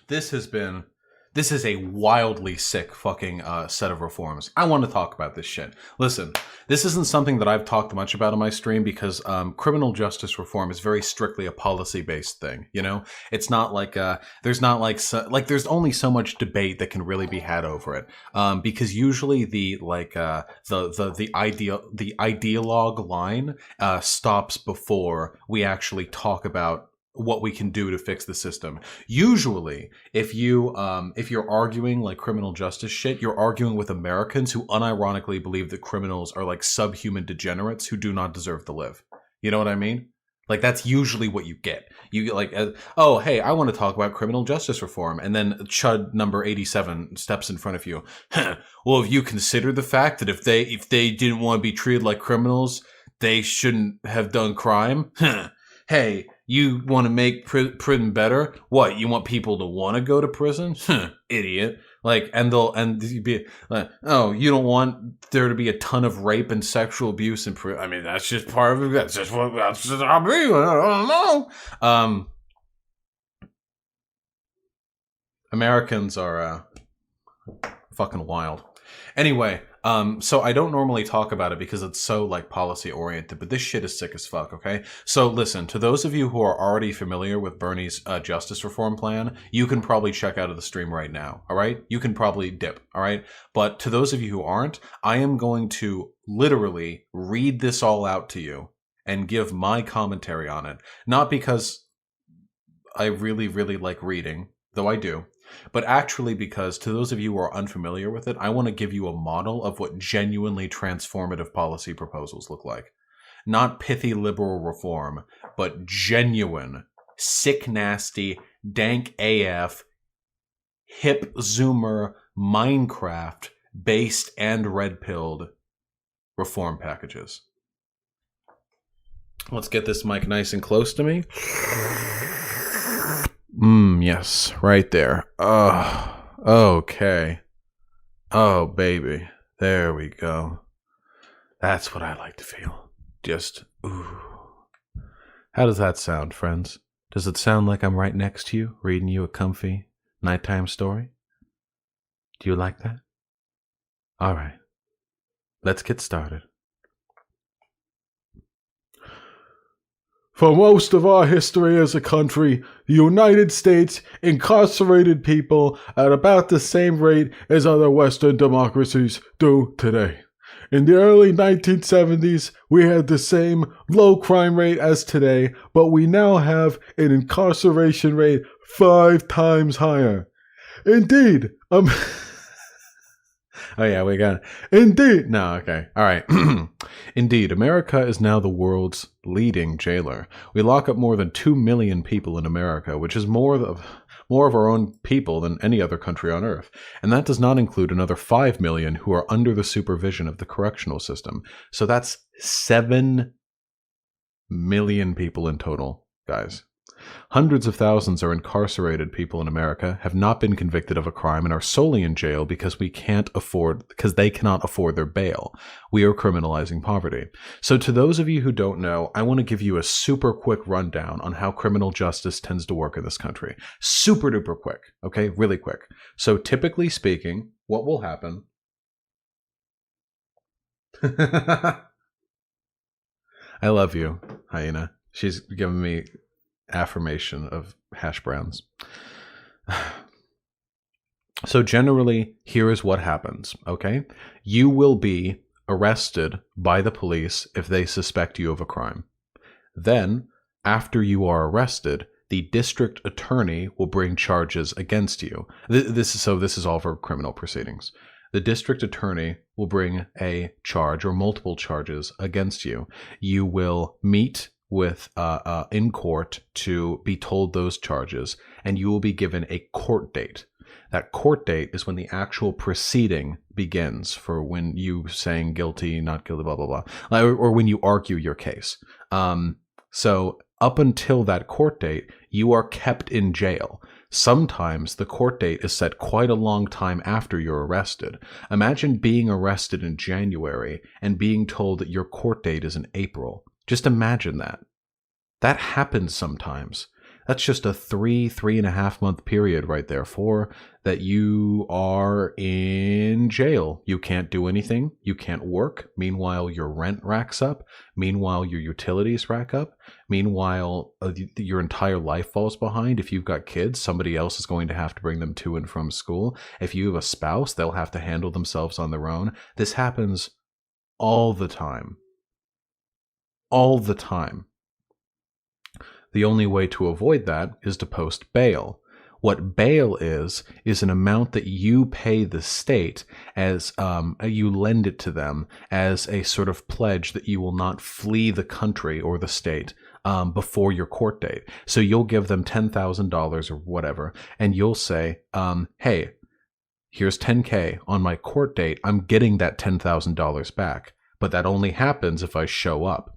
This is a wildly sick fucking set of reforms. I want to talk about this shit. Listen, this isn't something that I've talked much about on my stream because criminal justice reform is very strictly a policy-based thing. You know, it's not like there's not like there's only so much debate that can really be had over it. Because usually the ideologue line stops before we actually talk about what we can do to fix the system. Usually, if you're arguing like criminal justice shit, you're arguing with Americans who unironically believe that criminals are like subhuman degenerates who do not deserve to live. You know what I mean? Like, that's usually what you get. You get like, oh, hey, I want to talk about criminal justice reform. And then Chud number 87 steps in front of you. Well, have you considered the fact that if they didn't want to be treated like criminals, they shouldn't have done crime? Hey, you want to make prison better? What, you want people to want to go to prison? Idiot. Like, and you'd be like, oh, you don't want there to be a ton of rape and sexual abuse in prison? I mean, that's just part of it. That's just how I be. I don't know. Americans are fucking wild. Anyway, so I don't normally talk about it because it's so like policy oriented, but this shit is sick as fuck, okay? So listen, to those of you who are already familiar with Bernie's justice reform plan, you can probably check out of the stream right now, all right? You can probably dip, all right? But to those of you who aren't, I am going to literally read this all out to you and give my commentary on it. Not because I really, really like reading, though I do, but actually because to those of you who are unfamiliar with it, I want to give you a model of what genuinely transformative policy proposals look like. Not pithy liberal reform, but genuine, sick nasty, dank AF, hip zoomer, Minecraft based and red-pilled reform packages. Let's get this mic nice and close to me. Yes, right there. Okay. Oh, baby. There we go. That's what I like to feel. Just, ooh. How does that sound, friends? Does it sound like I'm right next to you, reading you a comfy nighttime story? Do you like that? All right. Let's get started. For most of our history as a country, the United States incarcerated people at about the same rate as other Western democracies do today. In the early 1970s, we had the same low crime rate as today, but we now have an incarceration rate 5 times higher. Indeed, Oh yeah, we got it. Indeed. No, okay. All right. Indeed, America is now the world's leading jailer. We lock up more than 2 million people in America, which is more of our own people than any other country on earth. And that does not include another 5 million who are under the supervision of the correctional system. So that's 7 million people in total, guys. Hundreds of thousands are incarcerated people in America, have not been convicted of a crime, and are solely in jail because they cannot afford their bail. We are criminalizing poverty. So to those of you who don't know, I want to give you a super quick rundown on how criminal justice tends to work in this country. Super duper quick, okay? Really quick. So typically speaking, what will happen... I love you, Hyena. She's giving me affirmation of hash browns. So generally, here is what happens, okay? You will be arrested by the police if they suspect you of a crime. Then, after you are arrested, the district attorney will bring charges against you. This is all for criminal proceedings. The district attorney will bring a charge or multiple charges against you. You will meet with in court to be told those charges, and you will be given a court date. That court date is when the actual proceeding begins for when you saying guilty, not guilty, blah, blah, blah, or when you argue your case. So up until that court date, you are kept in jail. Sometimes the court date is set quite a long time after you're arrested. Imagine being arrested in January and being told that your court date is in April. Just imagine that. That happens sometimes. That's just a 3.5 month period right there for that you are in jail. You can't do anything. You can't work. Meanwhile, your rent racks up. Meanwhile, your utilities rack up. Meanwhile, your entire life falls behind. If you've got kids, somebody else is going to have to bring them to and from school. If you have a spouse, they'll have to handle themselves on their own. This happens all the time. All the time. The only way to avoid that is to post bail. What bail is an amount that you pay the state as you lend it to them as a sort of pledge that you will not flee the country or the state before your court date. So you'll give them $10,000 or whatever, and you'll say, hey, here's $10K. On my court date, I'm getting that $10,000 back, but that only happens if I show up.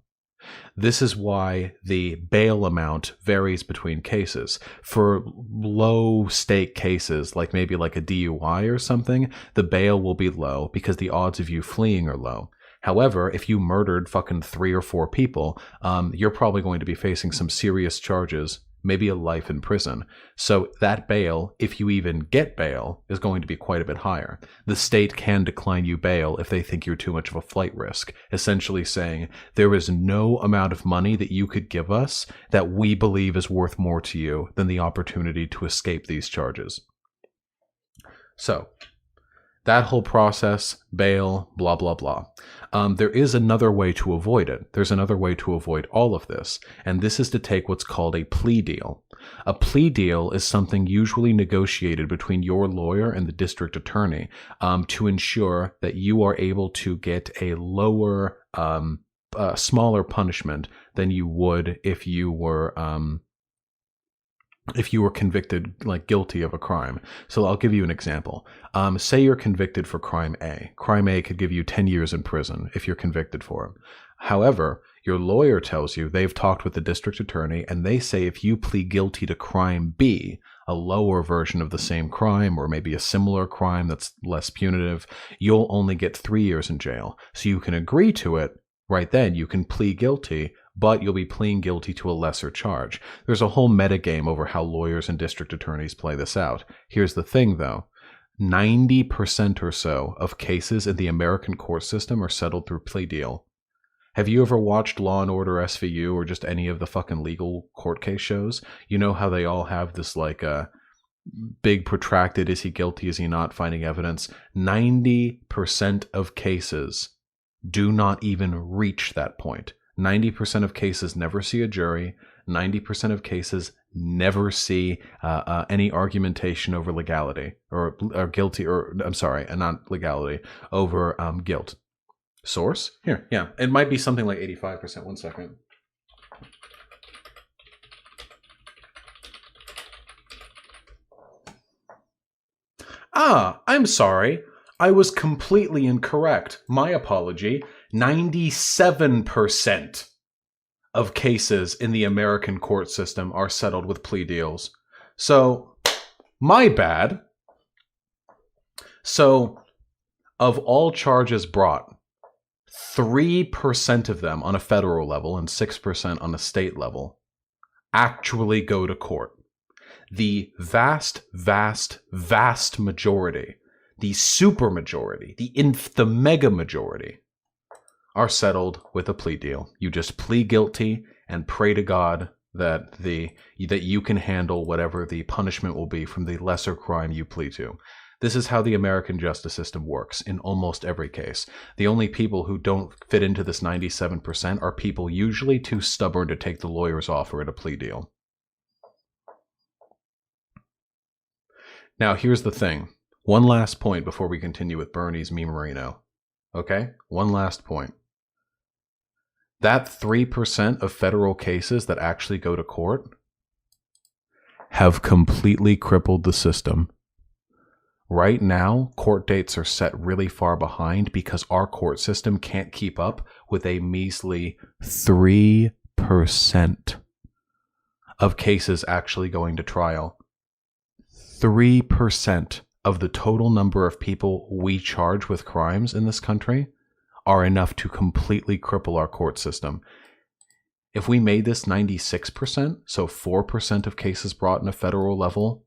This is why the bail amount varies between cases. For low stake cases, like maybe like a DUI or something, the bail will be low because the odds of you fleeing are low. However, if you murdered fucking 3 or 4 people, you're probably going to be facing some serious charges, maybe a life in prison. So that bail, if you even get bail, is going to be quite a bit higher. The state can decline you bail if they think you're too much of a flight risk, essentially saying there is no amount of money that you could give us that we believe is worth more to you than the opportunity to escape these charges. So that whole process, bail, blah, blah, blah. There is another way to avoid it. There's another way to avoid all of this, and this is to take what's called a plea deal. A plea deal is something usually negotiated between your lawyer and the district attorney to ensure that you are able to get a lower, smaller punishment than you would if you were convicted, like guilty of a crime. So I'll give you an example. Say you're convicted for crime A. Crime A could give you 10 years in prison if you're convicted for it. However, your lawyer tells you they've talked with the district attorney and they say if you plead guilty to crime B, a lower version of the same crime or maybe a similar crime that's less punitive, you'll only get 3 years in jail. So you can agree to it right then. You can plead guilty, but you'll be pleading guilty to a lesser charge. There's a whole metagame over how lawyers and district attorneys play this out. Here's the thing, though. 90% or so of cases in the American court system are settled through plea deal. Have you ever watched Law & Order SVU or just any of the fucking legal court case shows? You know how they all have this like big protracted, is he guilty, is he not, finding evidence? 90% of cases do not even reach that point. 90% of cases never see a jury. 90% of cases never see any argumentation over legality or guilty, or I'm sorry, not legality, over guilt. Source? Here, yeah. It might be something like 85%. 1 second. I'm sorry. I was completely incorrect. My apology. 97% of cases in the American court system are settled with plea deals. So, my bad. So, of all charges brought, 3% of them on a federal level and 6% on a state level actually go to court. The vast, vast, vast majority, the super majority, the mega majority, are settled with a plea deal. You just plead guilty and pray to God that you can handle whatever the punishment will be from the lesser crime you plead to. This is how the American justice system works in almost every case. The only people who don't fit into this 97% are people usually too stubborn to take the lawyer's offer at a plea deal. Now, here's the thing. One last point before we continue with Bernie's Me Marino. Okay? One last point. That 3% of federal cases that actually go to court have completely crippled the system. Right now, court dates are set really far behind because our court system can't keep up with a measly 3% of cases actually going to trial. 3% of the total number of people we charge with crimes in this country are enough to completely cripple our court system. If we made this 96%, so 4% of cases brought in a federal level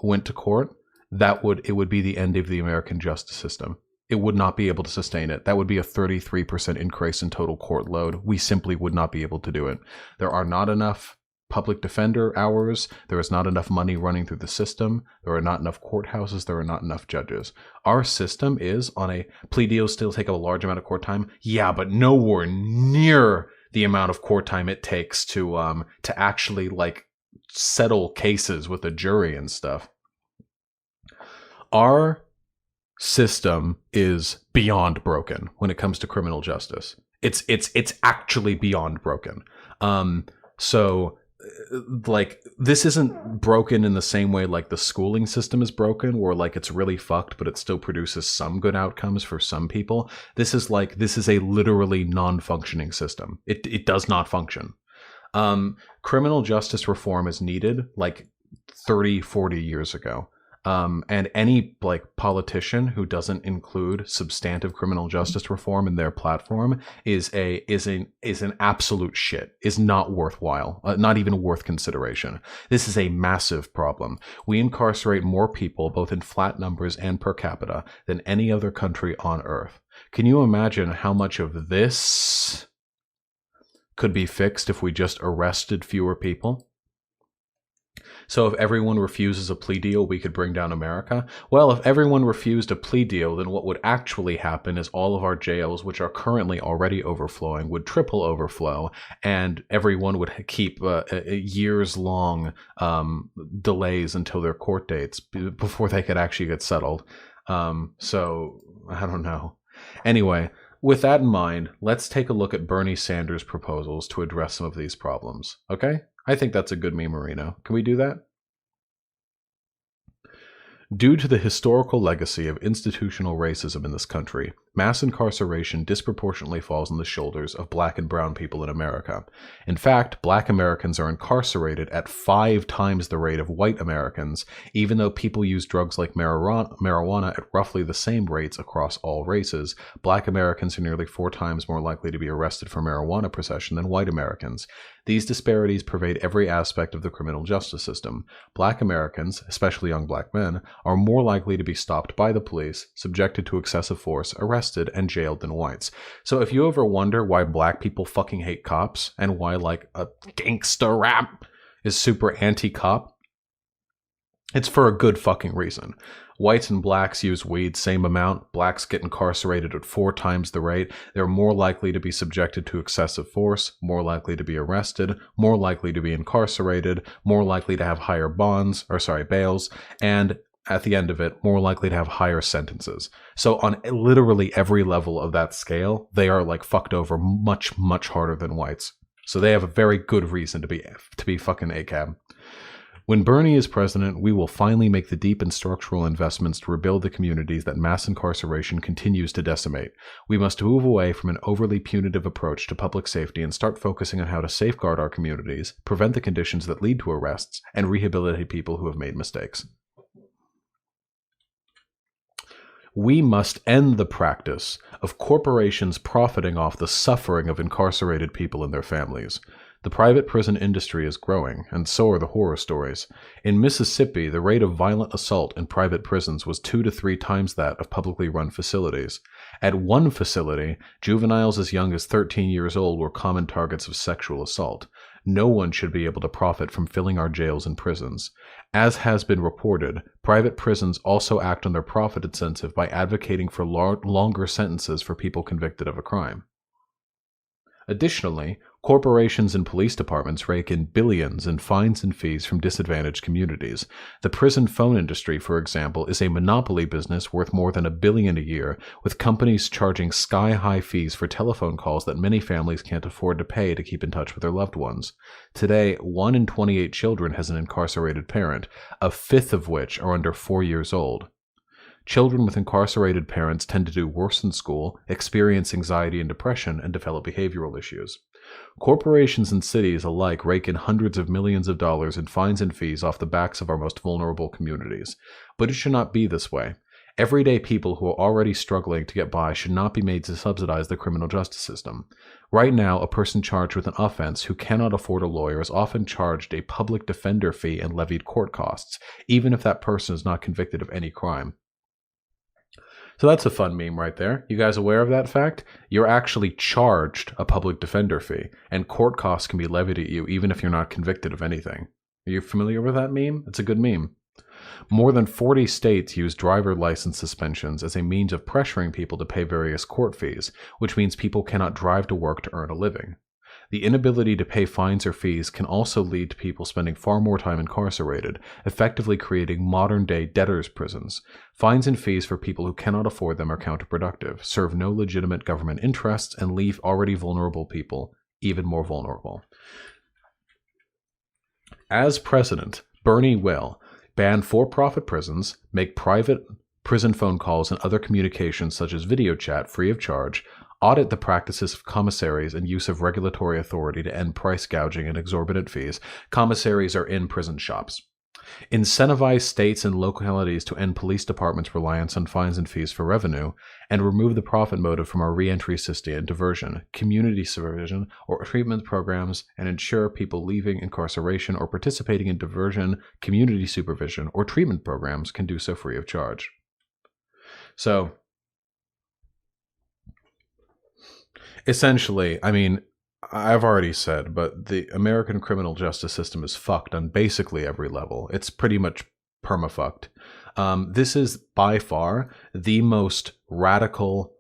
went to court, it would be the end of the American justice system. It would not be able to sustain it. That would be a 33% increase in total court load. We simply would not be able to do it. There are not enough public defender hours. There is not enough money running through the system. There are not enough courthouses. There are not enough judges. Our system is on a plea deals still take up a large amount of court time. Yeah, but nowhere near the amount of court time it takes to actually like settle cases with a jury and stuff. Our system is beyond broken when it comes to criminal justice. It's actually beyond broken. So like this isn't broken in the same way like the schooling system is broken, where like it's really fucked but it still produces some good outcomes for some people. This is a literally non-functioning system. It does not function. Criminal justice reform is needed like 30-40 years ago. And any like politician who doesn't include substantive criminal justice reform in their platform is an absolute shit, is not worthwhile, not even worth consideration. This is a massive problem. We incarcerate more people, both in flat numbers and per capita, than any other country on earth. Can you imagine how much of this could be fixed if we just arrested fewer people? So if everyone refuses a plea deal, we could bring down America? Well, if everyone refused a plea deal, then what would actually happen is all of our jails, which are currently already overflowing, would triple overflow, and everyone would keep years-long delays until their court dates before they could actually get settled. So, I don't know. Anyway, with that in mind, let's take a look at Bernie Sanders' proposals to address some of these problems, okay? I think that's a good meme, Marino. Can we do that? Due to the historical legacy of institutional racism in this country, mass incarceration disproportionately falls on the shoulders of black and brown people in America. In fact, black Americans are incarcerated at 5 times the rate of white Americans, even though people use drugs like marijuana at roughly the same rates across all races. Black Americans are nearly 4 times more likely to be arrested for marijuana possession than white Americans. These disparities pervade every aspect of the criminal justice system. Black Americans, especially young black men, are more likely to be stopped by the police, subjected to excessive force, arrested, and jailed than whites. So if you ever wonder why black people fucking hate cops, and why like a gangsta rap is super anti-cop, it's for a good fucking reason. Whites and blacks use weed same amount. Blacks get incarcerated at 4 times the rate. They're more likely to be subjected to excessive force, more likely to be arrested, more likely to be incarcerated, more likely to have higher bails, and at the end of it, more likely to have higher sentences. So on literally every level of that scale, they are like fucked over much, much harder than whites. So they have a very good reason to be fucking ACAB. When Bernie is president, we will finally make the deep and structural investments to rebuild the communities that mass incarceration continues to decimate. We must move away from an overly punitive approach to public safety and start focusing on how to safeguard our communities, prevent the conditions that lead to arrests, and rehabilitate people who have made mistakes. We must end the practice of corporations profiting off the suffering of incarcerated people and their families. The private prison industry is growing, and so are the horror stories. In Mississippi, the rate of violent assault in private prisons was 2 to 3 times that of publicly run facilities. At one facility, juveniles as young as 13 years old were common targets of sexual assault. No one should be able to profit from filling our jails and prisons. As has been reported, private prisons also act on their profit incentive by advocating for longer sentences for people convicted of a crime. Additionally, corporations and police departments rake in billions in fines and fees from disadvantaged communities. The prison phone industry, for example, is a monopoly business worth more than $1 billion a year, with companies charging sky-high fees for telephone calls that many families can't afford to pay to keep in touch with their loved ones. Today, 1 in 28 children has an incarcerated parent, 1/5 of which are under 4 years old. Children with incarcerated parents tend to do worse in school, experience anxiety and depression, and develop behavioral issues. Corporations and cities alike rake in hundreds of millions of dollars in fines and fees off the backs of our most vulnerable communities. But it should not be this way. Everyday people who are already struggling to get by should not be made to subsidize the criminal justice system. Right now, a person charged with an offense who cannot afford a lawyer is often charged a public defender fee and levied court costs, even if that person is not convicted of any crime. So that's a fun meme right there. You guys aware of that fact? You're actually charged a public defender fee, and court costs can be levied at you even if you're not convicted of anything. Are you familiar with that meme? It's a good meme. More than 40 states use driver license suspensions as a means of pressuring people to pay various court fees, which means people cannot drive to work to earn a living. The inability to pay fines or fees can also lead to people spending far more time incarcerated, effectively creating modern-day debtors' prisons. Fines and fees for people who cannot afford them are counterproductive, serve no legitimate government interests, and leave already vulnerable people even more vulnerable. As president, Bernie will ban for-profit prisons, make private prison phone calls and other communications such as video chat free of charge, audit the practices of commissaries and use of regulatory authority to end price gouging and exorbitant fees. Commissaries are in prison shops. Incentivize states and localities to end police departments' reliance on fines and fees for revenue, and remove the profit motive from our reentry system and diversion, community supervision, or treatment programs, and ensure people leaving incarceration or participating in diversion, community supervision, or treatment programs can do so free of charge. So, essentially, I mean, I've already said, but the American criminal justice system is fucked on basically every level. It's pretty much perma-fucked. This is by far the most radical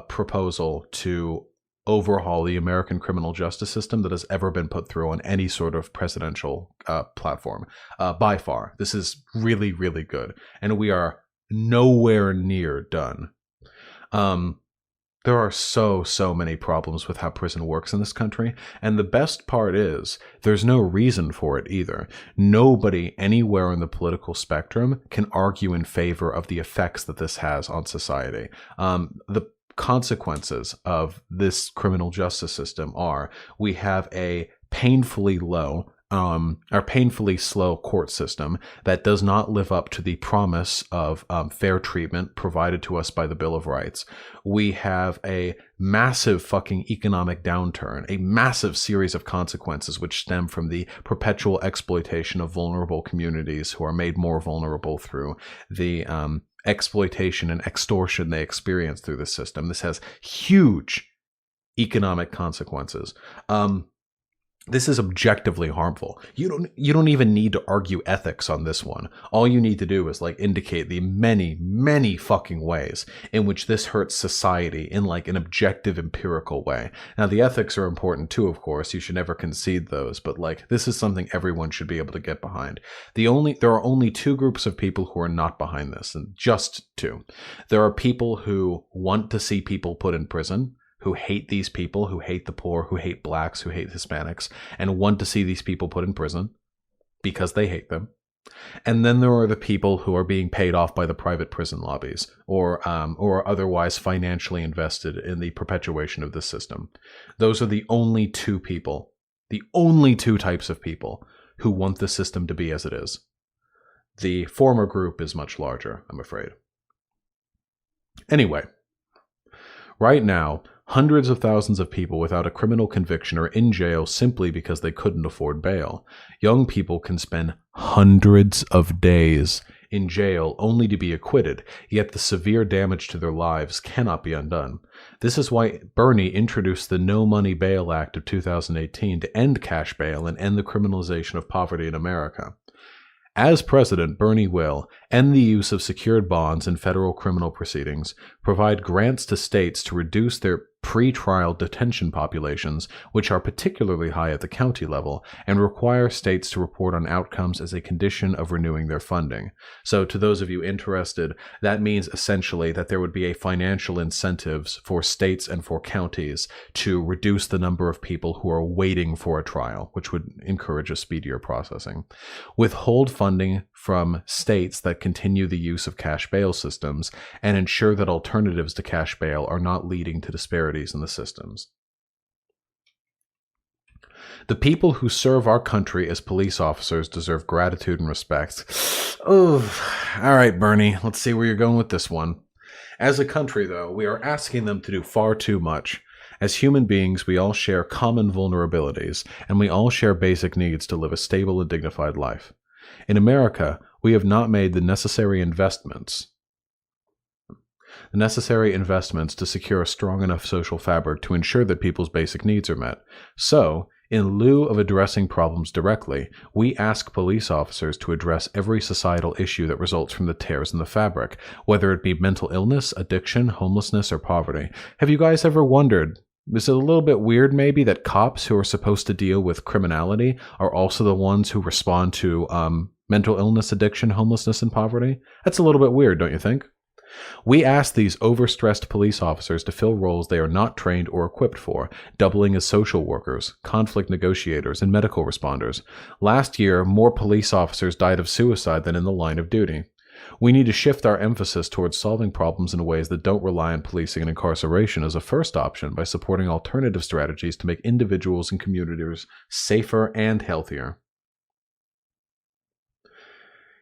proposal to overhaul the American criminal justice system that has ever been put through on any sort of presidential platform. By far. This is really, really good. And we are nowhere near done. There are so many problems with how prison works in this country, and the best part is there's no reason for it either. Nobody anywhere on the political spectrum can argue in favor of the effects that this has on society. The consequences of this criminal justice system are we have a painfully slow court system that does not live up to the promise of fair treatment provided to us by the Bill of Rights. We have a massive fucking economic downturn, a massive series of consequences which stem from the perpetual exploitation of vulnerable communities who are made more vulnerable through the exploitation and extortion they experience through the system. This has huge economic consequences. This is objectively harmful. You don't even need to argue ethics on this one. All you need to do is indicate the many fucking ways in which this hurts society in an objective empirical way. Now the ethics are important too, of course. You should never concede those, but this is something everyone should be able to get behind. There are only two groups of people who are not behind this, and just two. There are people who want to see people put in prison, who hate these people, who hate the poor, who hate blacks, who hate Hispanics, and want to see these people put in prison because they hate them. And then there are the people who are being paid off by the private prison lobbies or otherwise financially invested in the perpetuation of this system. Those are the only two people, the only two types of people who want the system to be as it is. The former group is much larger, I'm afraid. Anyway, right now, hundreds of thousands of people without a criminal conviction are in jail simply because they couldn't afford bail. Young people can spend hundreds of days in jail only to be acquitted, yet the severe damage to their lives cannot be undone. This is why Bernie introduced the No Money Bail Act of 2018 to end cash bail and end the criminalization of poverty in America. As president, Bernie will end the use of secured bonds in federal criminal proceedings, provide grants to states to reduce their pre-trial detention populations, which are particularly high at the county level, and require states to report on outcomes as a condition of renewing their funding. So to those of you interested, that means essentially that there would be a financial incentives for states and for counties to reduce the number of people who are waiting for a trial, which would encourage a speedier processing. Withhold funding from states that continue the use of cash bail systems, and ensure that alternatives to cash bail are not leading to disparities in the systems. The people who serve our country as police officers deserve gratitude and respect. Oh, all right, Bernie, let's see where you're going with this one. As a country, though, we are asking them to do far too much. As human beings, we all share common vulnerabilities, and we all share basic needs to live a stable and dignified life. In America, we have not made the necessary investments to secure a strong enough social fabric to ensure that people's basic needs are met. So, in lieu of addressing problems directly, we ask police officers to address every societal issue that results from the tears in the fabric, whether it be mental illness, addiction, homelessness, or poverty. Have you guys ever wondered, is it a little bit weird maybe that cops who are supposed to deal with criminality are also the ones who respond to mental illness, addiction, homelessness, and poverty? That's a little bit weird, don't you think? We ask these overstressed police officers to fill roles they are not trained or equipped for, doubling as social workers, conflict negotiators, and medical responders. Last year, more police officers died of suicide than in the line of duty. We need to shift our emphasis towards solving problems in ways that don't rely on policing and incarceration as a first option by supporting alternative strategies to make individuals and communities safer and healthier.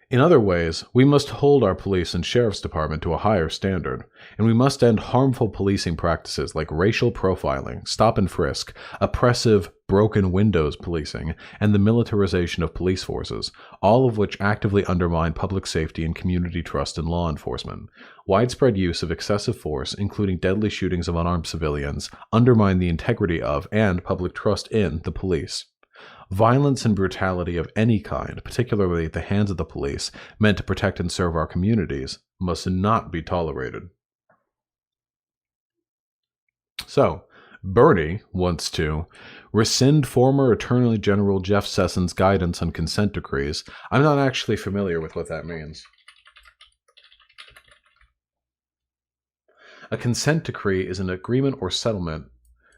In other ways, we must hold our police and sheriff's department to a higher standard, and we must end harmful policing practices like racial profiling, stop and frisk, oppressive broken windows policing, and the militarization of police forces, all of which actively undermine public safety and community trust in law enforcement. Widespread use of excessive force, including deadly shootings of unarmed civilians, undermine the integrity of and public trust in the police. Violence and brutality of any kind, particularly at the hands of the police, meant to protect and serve our communities, must not be tolerated. So, Bernie wants to rescind former Attorney General Jeff Sessions' guidance on consent decrees. I'm not actually familiar with what that means. A consent decree is an agreement or settlement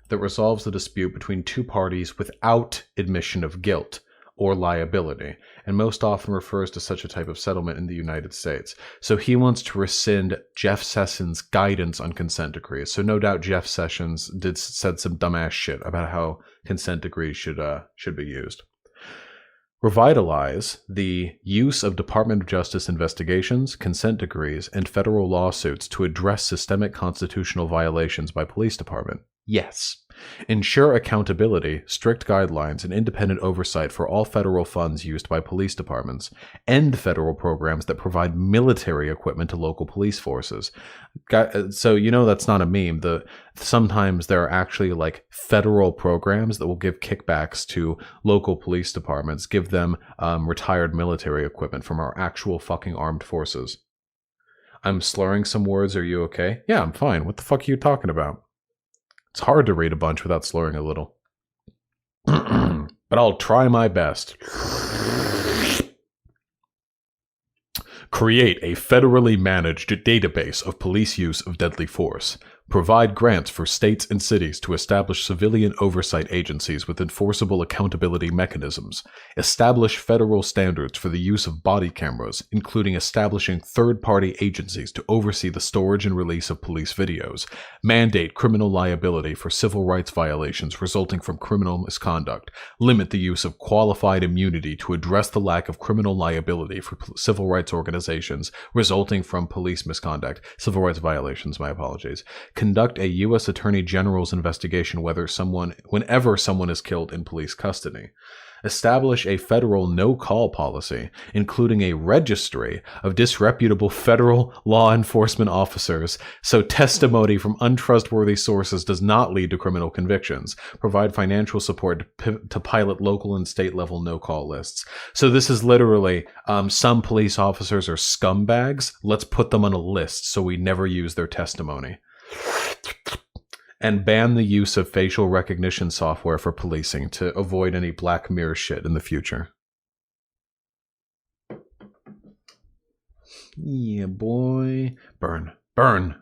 that resolves the dispute between two parties without admission of guilt or liability, and most often refers to such a type of settlement in the United States. So he wants to rescind Jeff Sessions' guidance on consent decrees. So no doubt Jeff Sessions said some dumbass shit about how consent decrees should be used. Revitalize the use of Department of Justice investigations, consent decrees, and federal lawsuits to address systemic constitutional violations by police department. Yes. Ensure accountability, strict guidelines, and independent oversight for all federal funds used by police departments. End federal programs that provide military equipment to local police forces. So that's not a meme. Sometimes there are actually like federal programs that will give kickbacks to local police departments, give them retired military equipment from our actual fucking armed forces. I'm slurring some words. Are you okay? Yeah, I'm fine. What the fuck are you talking about? It's hard to read a bunch without slurring a little. But I'll try my best. Create a federally managed database of police use of deadly force. Provide grants for states and cities to establish civilian oversight agencies with enforceable accountability mechanisms. Establish federal standards for the use of body cameras, including establishing third-party agencies to oversee the storage and release of police videos. Mandate criminal liability for civil rights violations resulting from criminal misconduct. Limit the use of qualified immunity to address the lack of criminal liability for civil rights organizations resulting from police misconduct. Civil rights violations, my apologies. Conduct a U.S. Attorney General's investigation whenever someone is killed in police custody. Establish a federal no-call policy, including a registry of disreputable federal law enforcement officers, so testimony from untrustworthy sources does not lead to criminal convictions. Provide financial support to pilot local and state-level no-call lists. So this is literally, some police officers are scumbags. Let's put them on a list so we never use their testimony. And ban the use of facial recognition software for policing to avoid any Black Mirror shit in the future. Yeah, boy. Burn. Burn.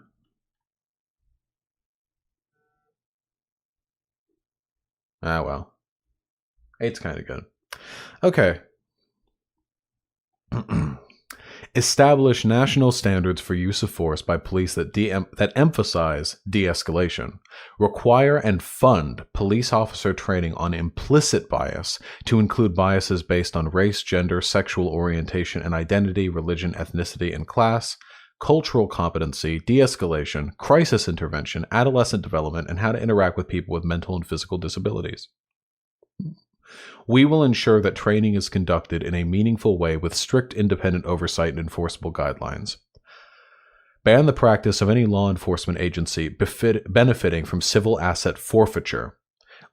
Ah, well. 8's kind of good. Okay. Establish national standards for use of force by police that emphasize de-escalation. Require and fund police officer training on implicit bias to include biases based on race, gender, sexual orientation and identity, religion, ethnicity, and class. Cultural competency, de-escalation, crisis intervention, adolescent development, and how to interact with people with mental and physical disabilities. We will ensure that training is conducted in a meaningful way with strict independent oversight and enforceable guidelines. Ban the practice of any law enforcement agency benefiting from civil asset forfeiture.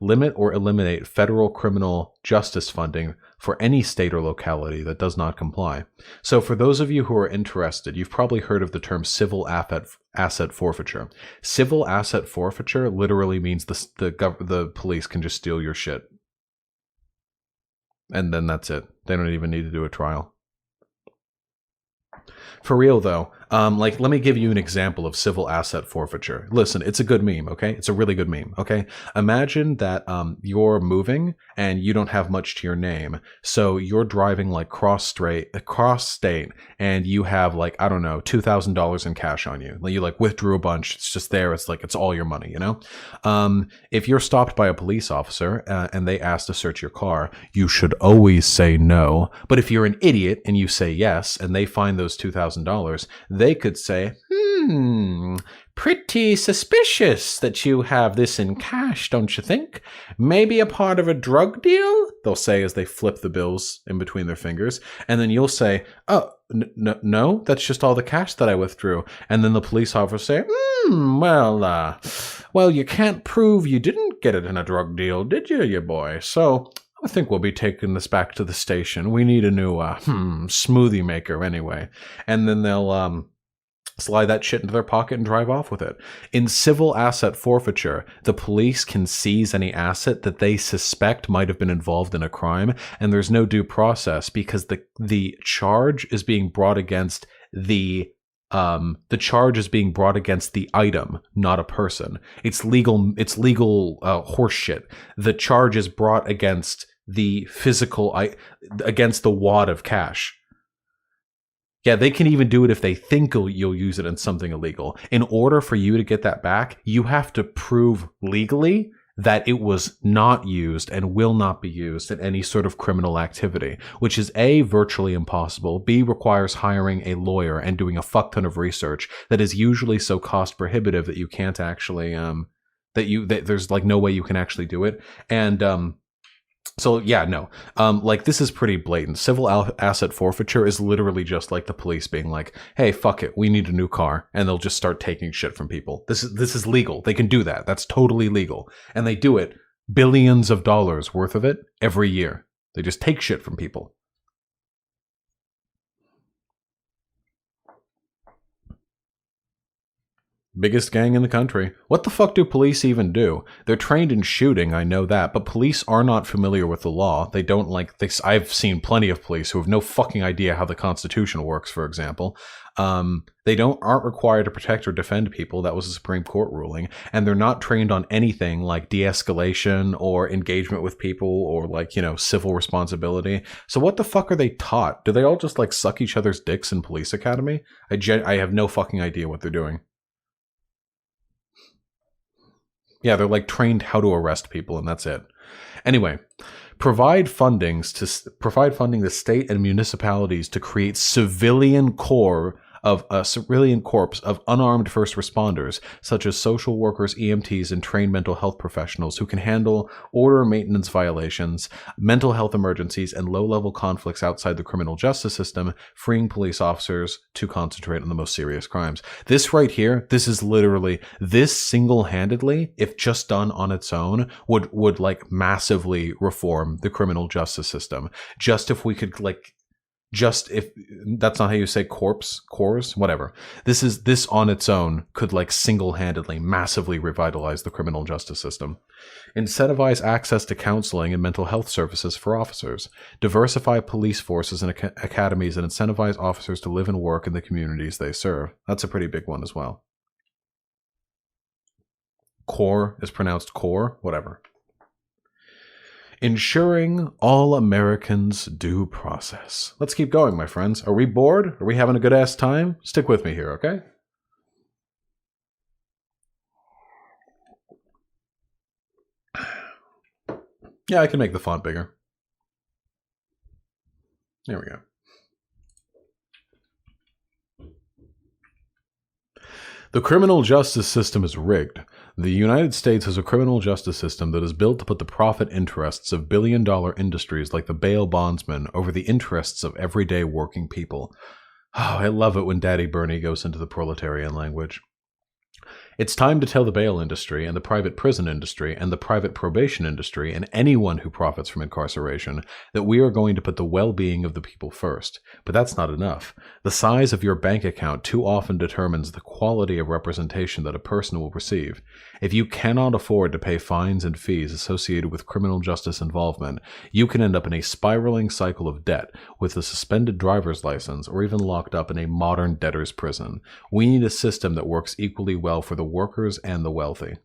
Limit or eliminate federal criminal justice funding for any state or locality that does not comply. So for those of you who are interested, you've probably heard of the term civil asset forfeiture. Civil asset forfeiture literally means the police can just steal your shit. And then that's it. They don't even need to do a trial. For real, though, let me give you an example of civil asset forfeiture. Listen, it's a good meme, okay? It's a really good meme, okay? Imagine that you're moving and you don't have much to your name. So you're driving like cross state, and you have like, I don't know, $2,000 in cash on you. You like withdrew a bunch. It's just there. It's like, it's all your money, you know? If you're stopped by a police officer and they ask to search your car, you should always say no. But if you're an idiot and you say yes, and they find those $2,000, they could say, pretty suspicious that you have this in cash, don't you think? Maybe a part of a drug deal? They'll say as they flip the bills in between their fingers. And then you'll say, oh, no, that's just all the cash that I withdrew. And then the police officer say, well, you can't prove you didn't get it in a drug deal, did you boy? So I think we'll be taking this back to the station. We need a new smoothie maker anyway. And then they'll slide that shit into their pocket and drive off with it. In civil asset forfeiture, the police can seize any asset that they suspect might have been involved in a crime, and there's no due process because the charge is being brought against the charge is being brought against the item, not a person. It's legal horse shit. The charge is brought against the physical, against the wad of cash. Yeah, they can even do it if they think you'll use it in something illegal. In order for you to get that back, you have to prove legally that it was not used and will not be used in any sort of criminal activity, which is A, virtually impossible, B, requires hiring a lawyer and doing a fuck ton of research that is usually so cost prohibitive that you can't actually, there's like no way you can actually do it. And, so yeah, no, this is pretty blatant. Civil asset forfeiture is literally just like the police being like, hey, fuck it, we need a new car. And they'll just start taking shit from people. This is legal. They can do that. That's totally legal. And they do it, billions of dollars worth of it every year. They just take shit from people. Biggest gang in the country. What the fuck do police even do? They're trained in shooting, I know that, but police are not familiar with the law. They don't like this. I've seen plenty of police who have no fucking idea how the Constitution works, for example. They aren't required to protect or defend people. That was a Supreme Court ruling. And they're not trained on anything like de-escalation or engagement with people or civil responsibility. So what the fuck are they taught? Do they all just like suck each other's dicks in police academy? I have no fucking idea what they're doing. Yeah, they're like trained how to arrest people, and that's it. Anyway, provide funding to state and municipalities to create civilian corps of unarmed first responders, such as social workers, EMTs, and trained mental health professionals who can handle order maintenance violations, mental health emergencies, and low-level conflicts outside the criminal justice system, freeing police officers to concentrate on the most serious crimes. This right here, this single-handedly, if just done on its own, would like massively reform the criminal justice system. Just if we could just if that's not how you say cores, whatever. This on its own could like single-handedly massively revitalize the criminal justice system. Incentivize access to counseling and mental health services for officers. Diversify police forces and academies and incentivize officers to live and work in the communities they serve. That's a pretty big one as well. Core is pronounced core, whatever. Ensuring all Americans due process. Let's keep going, my friends. Are we bored? Are we having a good-ass time? Stick with me here, okay? Yeah, I can make the font bigger. There we go. The criminal justice system is rigged. The United States has a criminal justice system that is built to put the profit interests of billion-dollar industries like the bail bondsman over the interests of everyday working people. Oh, I love it when Daddy Bernie goes into the proletarian language. It's time to tell the bail industry and the private prison industry and the private probation industry and anyone who profits from incarceration that we are going to put the well-being of the people first. But that's not enough. The size of your bank account too often determines the quality of representation that a person will receive. If you cannot afford to pay fines and fees associated with criminal justice involvement, you can end up in a spiraling cycle of debt with a suspended driver's license or even locked up in a modern debtor's prison. We need a system that works equally well for the workers and the wealthy.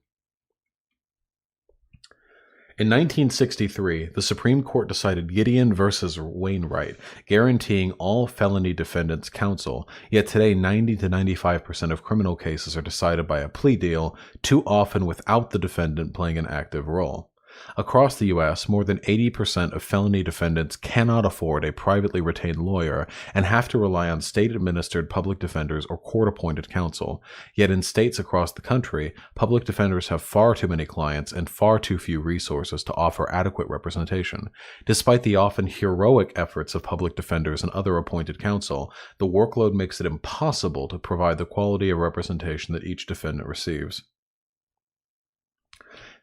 In 1963, the Supreme Court decided Gideon versus Wainwright, guaranteeing all felony defendants counsel, yet today 90 to 95% of criminal cases are decided by a plea deal, too often without the defendant playing an active role. Across the U.S., more than 80% of felony defendants cannot afford a privately retained lawyer and have to rely on state-administered public defenders or court-appointed counsel. Yet in states across the country, public defenders have far too many clients and far too few resources to offer adequate representation. Despite the often heroic efforts of public defenders and other appointed counsel, the workload makes it impossible to provide the quality of representation that each defendant receives.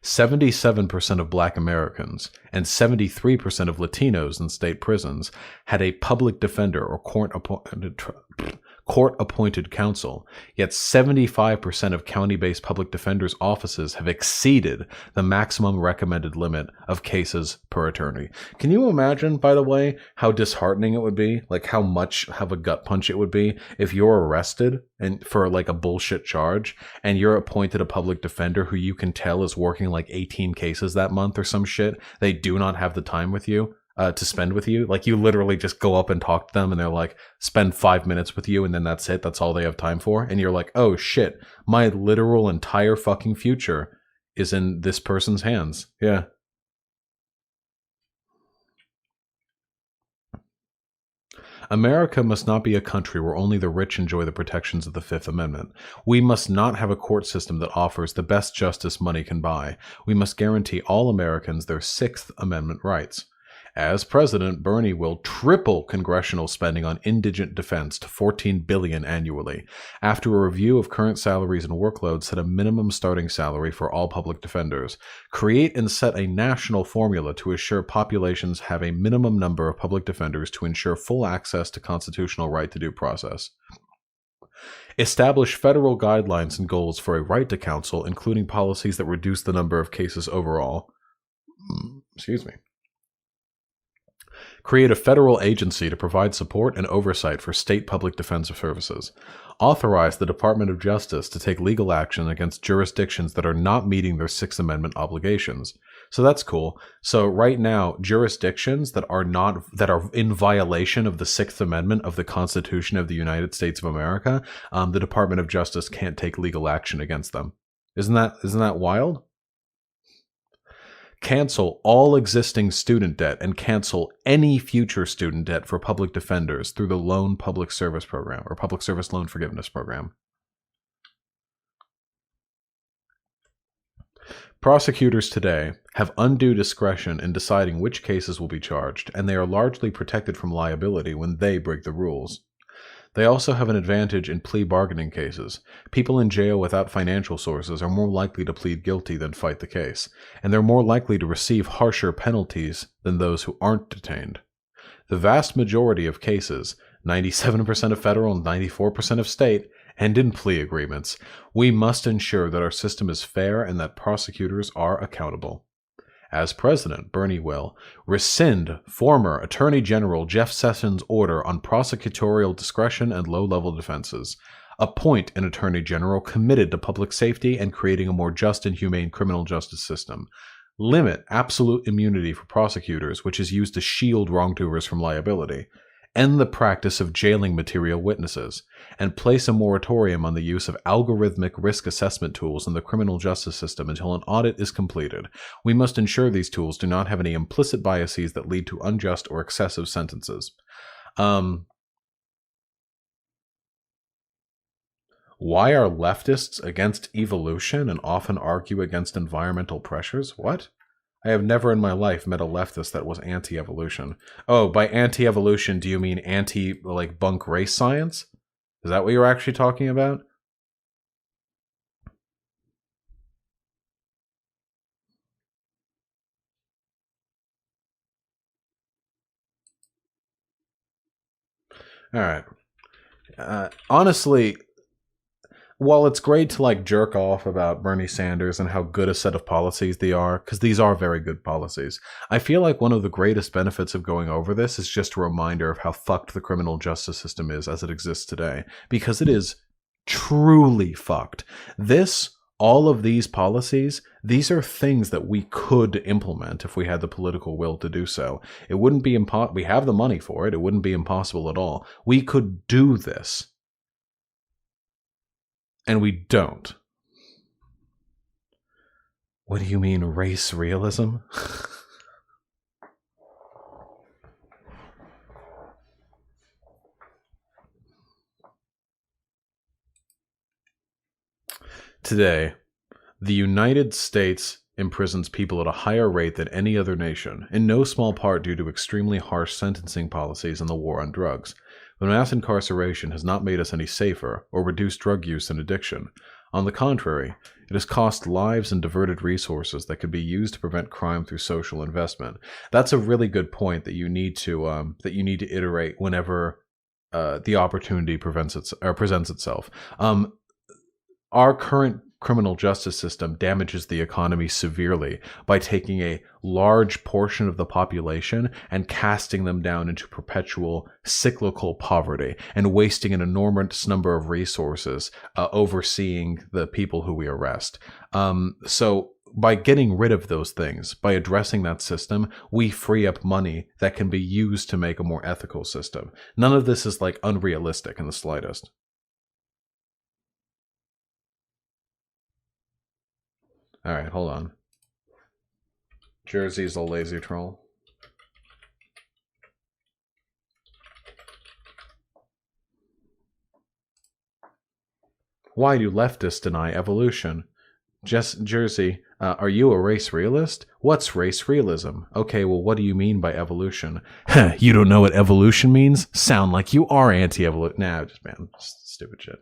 77% of Black Americans and 73% of Latinos in state prisons had a public defender or court-appointed counsel, yet 75% of county-based public defenders' offices have exceeded the maximum recommended limit of cases per attorney. Can you imagine, by the way, how disheartening it would be? Like how much of a gut punch it would be if you're arrested and for like a bullshit charge and you're appointed a public defender who you can tell is working like 18 cases that month or some shit. They do not have the time with you. To spend with you. Like you literally just go up and talk to them and they're like, spend 5 minutes with you and then that's it. That's all they have time for. And you're like, oh shit, my literal entire fucking future is in this person's hands. Yeah. America must not be a country where only the rich enjoy the protections of the Fifth Amendment. We must not have a court system that offers the best justice money can buy. We must guarantee all Americans their Sixth Amendment rights. As president, Bernie will triple congressional spending on indigent defense to $14 billion annually. After a review of current salaries and workloads, set a minimum starting salary for all public defenders. Create and set a national formula to assure populations have a minimum number of public defenders to ensure full access to constitutional right to due process. Establish federal guidelines and goals for a right to counsel, including policies that reduce the number of cases overall. Excuse me. Create a federal agency to provide support and oversight for state public defense services. Authorize the Department of Justice to take legal action against jurisdictions that are not meeting their Sixth Amendment obligations. So that's cool. So right now, jurisdictions that are in violation of the Sixth Amendment of the Constitution of the United States of America, the Department of Justice can't take legal action against them. Isn't that wild? Cancel all existing student debt and cancel any future student debt for public defenders through the Loan Public Service Program or Public Service Loan Forgiveness Program. Prosecutors today have undue discretion in deciding which cases will be charged, and they are largely protected from liability when they break the rules. They also have an advantage in plea bargaining cases. People in jail without financial sources are more likely to plead guilty than fight the case, and they're more likely to receive harsher penalties than those who aren't detained. The vast majority of cases, 97% of federal and 94% of state, end in plea agreements. We must ensure that our system is fair and that prosecutors are accountable. As president, Bernie will rescind former Attorney General Jeff Sessions' order on prosecutorial discretion and low-level defenses, appoint an Attorney General committed to public safety and creating a more just and humane criminal justice system, limit absolute immunity for prosecutors, which is used to shield wrongdoers from liability, end the practice of jailing material witnesses, and place a moratorium on the use of algorithmic risk assessment tools in the criminal justice system until an audit is completed. We must ensure these tools do not have any implicit biases that lead to unjust or excessive sentences. Why are leftists against evolution and often argue against environmental pressures? What? I have never in my life met a leftist that was anti-evolution. Oh, by anti-evolution, do you mean bunk race science? Is that what you're actually talking about? All right. Honestly, while it's great to jerk off about Bernie Sanders and how good a set of policies they are, because these are very good policies, I feel like one of the greatest benefits of going over this is just a reminder of how fucked the criminal justice system is as it exists today, because it is truly fucked. All of these policies, these are things that we could implement if we had the political will to do so. It wouldn't be impossible. We have the money for it. It wouldn't be impossible at all. We could do this. And we don't. What do you mean, race realism? Today, the United States imprisons people at a higher rate than any other nation, in no small part due to extremely harsh sentencing policies and the war on drugs. But mass incarceration has not made us any safer or reduced drug use and addiction. On the contrary, it has cost lives and diverted resources that could be used to prevent crime through social investment. That's a really good point that you need to iterate whenever the opportunity presents itself. Our current criminal justice system damages the economy severely by taking a large portion of the population and casting them down into perpetual cyclical poverty and wasting an enormous number of resources overseeing the people who we arrest. So by getting rid of those things, by addressing that system, we free up money that can be used to make a more ethical system. None of this is unrealistic in the slightest. All right, hold on. Jersey's a lazy troll. Why do leftists deny evolution? Jersey, are you a race realist? What's race realism? Okay, well, what do you mean by evolution? You don't know what evolution means? Sound like you are anti-evolution. Nah, just stupid shit.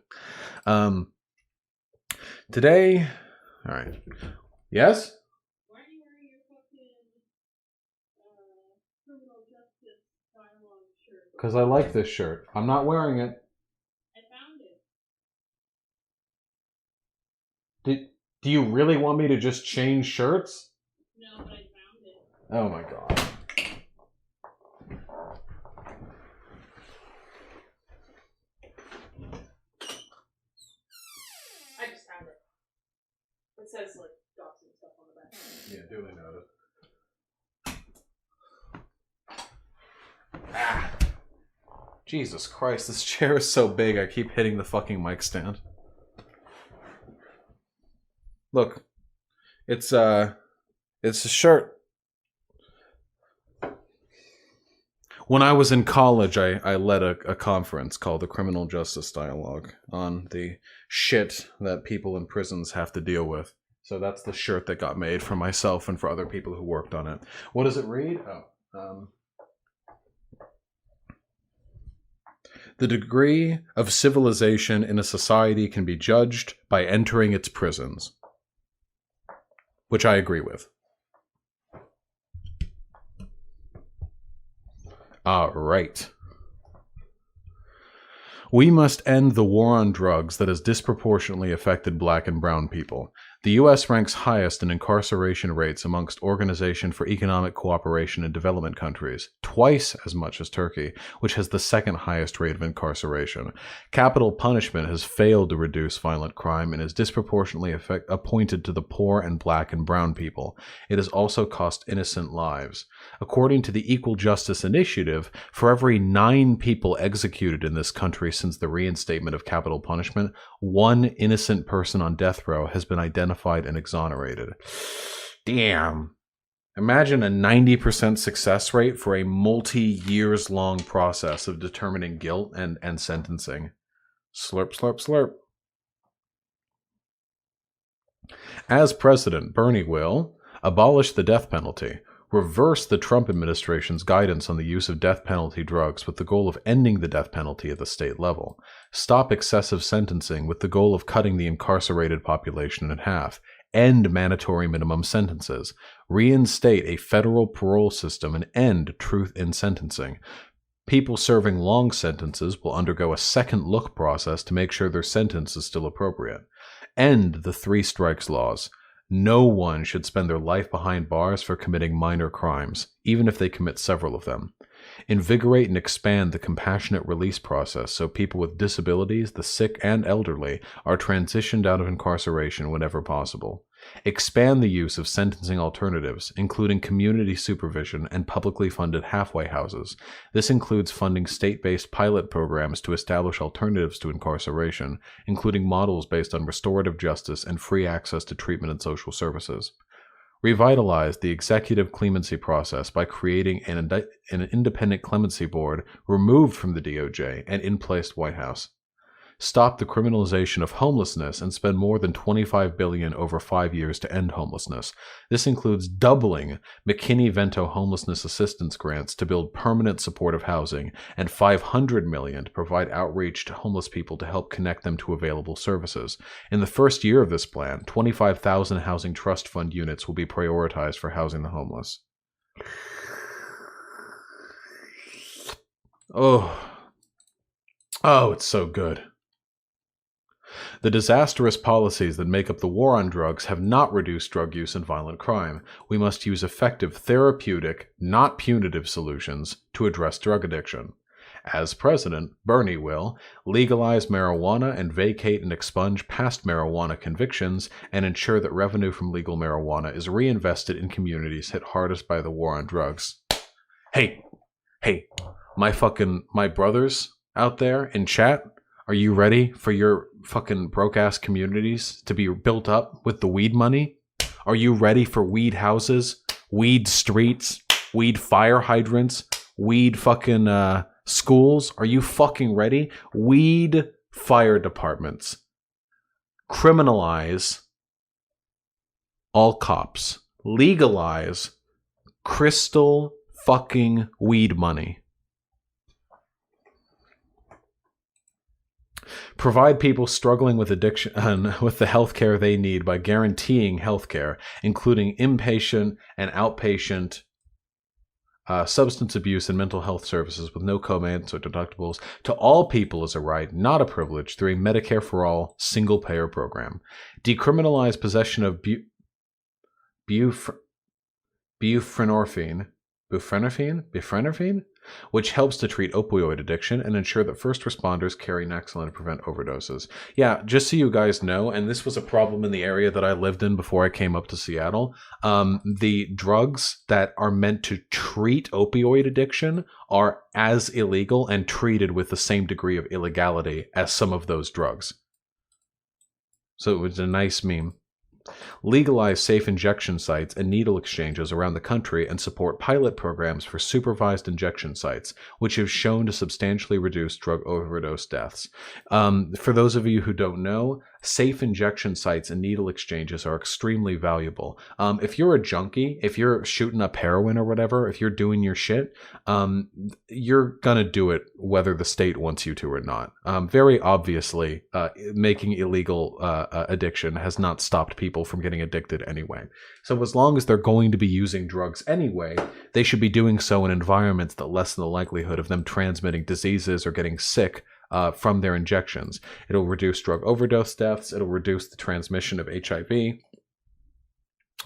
Today... All right. Yes? Why are you wearing your fucking criminal justice dialogue shirt? Because I like this shirt. I'm not wearing it. I found it. Do you really want me to just change shirts? No, but I found it. Oh my god. It says dots and stuff on the back. Yeah, duly noted. Ah. Jesus Christ, this chair is so big I keep hitting the fucking mic stand. Look. It's a shirt. When I was in college, I led a conference called the Criminal Justice Dialogue on the shit that people in prisons have to deal with. So that's the shirt that got made for myself and for other people who worked on it. What does it read? The degree of civilization in a society can be judged by entering its prisons. Which I agree with. All right. We must end the war on drugs that has disproportionately affected black and brown people. The U.S. ranks highest in incarceration rates amongst Organization for Economic Cooperation and Development countries, twice as much as Turkey, which has the second highest rate of incarceration. Capital punishment has failed to reduce violent crime and is disproportionately appointed to the poor and black and brown people. It has also cost innocent lives. According to the Equal Justice Initiative, for every 9 people executed in this country since the reinstatement of capital punishment, 1 innocent person on death row has been identified and exonerated. Damn. Imagine a 90% success rate for a multi-years long process of determining guilt and sentencing. Slurp, slurp, slurp. As president, Bernie will abolish the death penalty, reverse the Trump administration's guidance on the use of death penalty drugs with the goal of ending the death penalty at the state level, stop excessive sentencing with the goal of cutting the incarcerated population in half, end mandatory minimum sentences, reinstate a federal parole system, and end truth in sentencing. People serving long sentences will undergo a second look process to make sure their sentence is still appropriate. End the 3 strikes laws. No one should spend their life behind bars for committing minor crimes, even if they commit several of them. Invigorate and expand the compassionate release process so people with disabilities, the sick, and elderly are transitioned out of incarceration whenever possible. Expand the use of sentencing alternatives, including community supervision and publicly funded halfway houses. This includes funding state-based pilot programs to establish alternatives to incarceration, including models based on restorative justice and free access to treatment and social services. Revitalize the executive clemency process by creating an independent clemency board removed from the DOJ and in-placed White House. Stop the criminalization of homelessness and spend more than $25 billion over 5 years to end homelessness. This includes doubling McKinney-Vento homelessness assistance grants to build permanent supportive housing and $500 million to provide outreach to homeless people to help connect them to available services. In the first year of this plan, 25,000 housing trust fund units will be prioritized for housing the homeless. Oh, it's so good. The disastrous policies that make up the war on drugs have not reduced drug use and violent crime. We must use effective therapeutic, not punitive solutions to address drug addiction. As president, Bernie will legalize marijuana and vacate and expunge past marijuana convictions and ensure that revenue from legal marijuana is reinvested in communities hit hardest by the war on drugs. Hey, my brothers out there in chat, are you ready for your fucking broke-ass communities to be built up with the weed money? Are you ready for weed houses, weed streets, weed fire hydrants, weed fucking schools? Are you fucking ready? Weed fire departments. Criminalize all cops. Legalize crystal fucking weed money. Provide people struggling with addiction with the health care they need by guaranteeing health care, including inpatient and outpatient substance abuse and mental health services with no co-payments or deductibles to all people as a right, not a privilege, through a Medicare for All single-payer program. Decriminalize possession of buprenorphine, which helps to treat opioid addiction and ensure that first responders carry Nextland to prevent overdoses. Yeah, just so you guys know, and this was a problem in the area that I lived in before I came up to Seattle, the drugs that are meant to treat opioid addiction are as illegal and treated with the same degree of illegality as some of those drugs. So it was a nice meme. Legalize safe injection sites and needle exchanges around the country and support pilot programs for supervised injection sites, which have shown to substantially reduce drug overdose deaths. For those of you who don't know, safe injection sites and needle exchanges are extremely valuable. If you're a junkie, if you're shooting up heroin or whatever, if you're doing your shit, you're gonna do it whether the state wants you to or not. Very obviously, making illegal addiction has not stopped people from getting addicted anyway. So as long as they're going to be using drugs anyway, they should be doing so in environments that lessen the likelihood of them transmitting diseases or getting sick from their injections. It'll reduce drug overdose deaths. It'll reduce the transmission of HIV.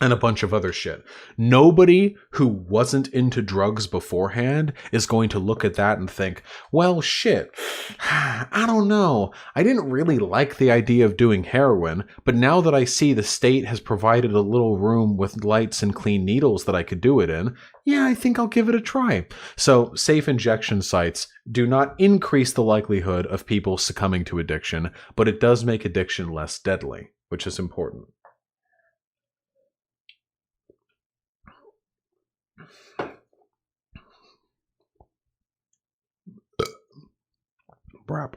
and a bunch of other shit. Nobody who wasn't into drugs beforehand is going to look at that and think, well, shit, I don't know. I didn't really like the idea of doing heroin, but now that I see the state has provided a little room with lights and clean needles that I could do it in, yeah, I think I'll give it a try. So safe injection sites do not increase the likelihood of people succumbing to addiction, but it does make addiction less deadly, which is important. Brap.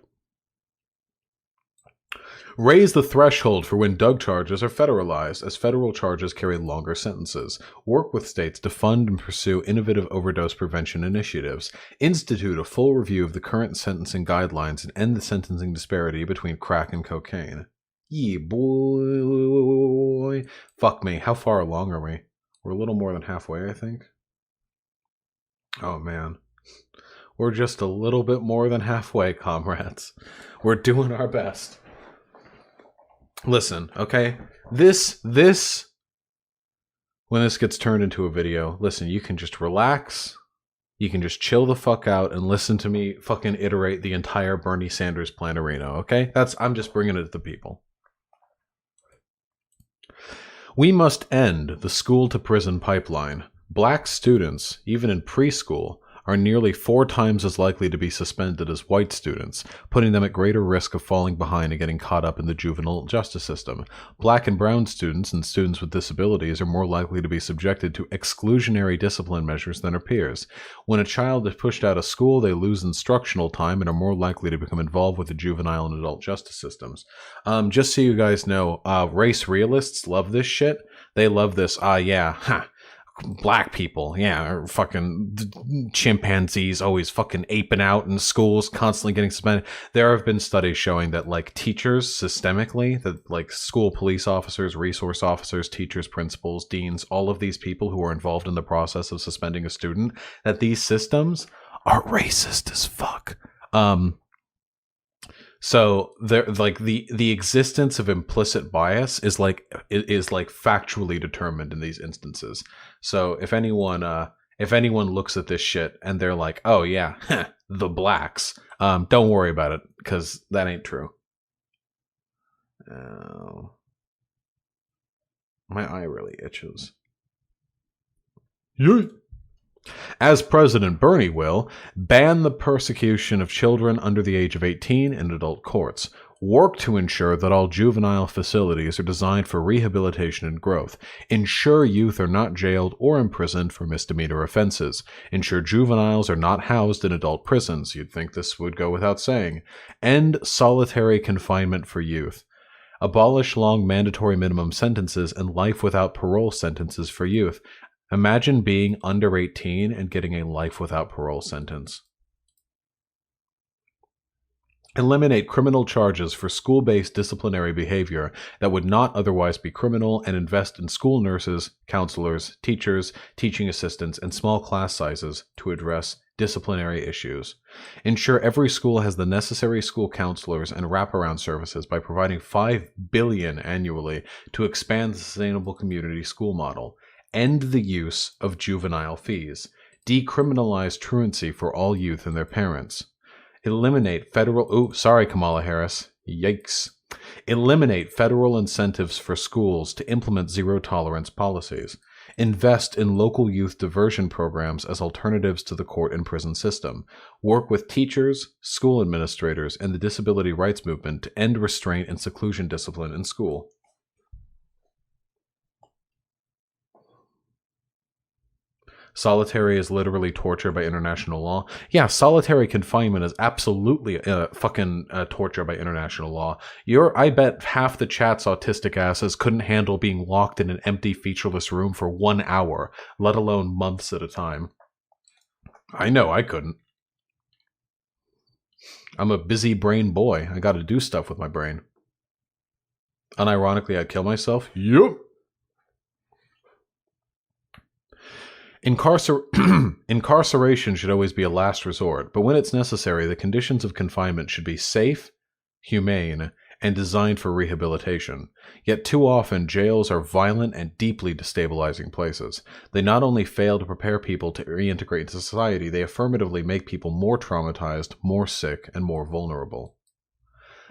Raise the threshold for when drug charges are federalized, as federal charges carry longer sentences. Work with states to fund and pursue innovative overdose prevention initiatives. Institute a full review of the current sentencing guidelines and end the sentencing disparity between crack and cocaine. Yeah, boy. Fuck me. How far along are we? We're a little more than halfway, I think. Oh, man. We're just a little bit more than halfway, comrades. We're doing our best. Listen, okay? This, when this gets turned into a video, listen, you can just relax. You can just chill the fuck out and listen to me fucking iterate the entire Bernie Sanders planarino, okay? I'm just bringing it to the people. We must end the school-to-prison pipeline. Black students, even in preschool, are nearly 4 times as likely to be suspended as white students, putting them at greater risk of falling behind and getting caught up in the juvenile justice system. Black and brown students and students with disabilities are more likely to be subjected to exclusionary discipline measures than their peers. When a child is pushed out of school, they lose instructional time and are more likely to become involved with the juvenile and adult justice systems. Just so you guys know, race realists love this shit. They love this, black people, are fucking chimpanzees always fucking aping out in schools, constantly getting suspended. There have been studies showing that, like, teachers systemically, that, like, school police officers, resource officers, teachers, principals, deans, all of these people who are involved in the process of suspending a student, that these systems are racist as fuck. So there, like, the existence of implicit bias is factually determined in these instances. So if anyone looks at this shit and they're like, oh yeah, the blacks, don't worry about it, because that ain't true. My eye really itches. Yeah. As President Bernie will, ban the persecution of children under the age of 18 in adult courts. Work to ensure that all juvenile facilities are designed for rehabilitation and growth. Ensure youth are not jailed or imprisoned for misdemeanor offenses. Ensure juveniles are not housed in adult prisons. You'd think this would go without saying. End solitary confinement for youth. Abolish long mandatory minimum sentences and life without parole sentences for youth. Imagine being under 18 and getting a life without parole sentence. Eliminate criminal charges for school-based disciplinary behavior that would not otherwise be criminal, and invest in school nurses, counselors, teachers, teaching assistants, and small class sizes to address disciplinary issues. Ensure every school has the necessary school counselors and wraparound services by providing $5 billion annually to expand the sustainable community school model. End the use of juvenile fees. Decriminalize truancy for all youth and their parents. Eliminate federal... Kamala Harris. Yikes. Eliminate federal incentives for schools to implement zero-tolerance policies. Invest in local youth diversion programs as alternatives to the court and prison system. Work with teachers, school administrators, and the disability rights movement to end restraint and seclusion discipline in school. Solitary is literally torture by international law. Yeah, solitary confinement is absolutely torture by international law. I bet half the chat's autistic asses couldn't handle being locked in an empty, featureless room for 1 hour, let alone months at a time. I know I couldn't. I'm a busy brain boy. I gotta do stuff with my brain. Unironically, I'd kill myself? Yup. Incarceration should always be a last resort, but when it's necessary, the conditions of confinement should be safe, humane, and designed for rehabilitation. Yet too often, jails are violent and deeply destabilizing places. They not only fail to prepare people to reintegrate into society, they affirmatively make people more traumatized, more sick, and more vulnerable.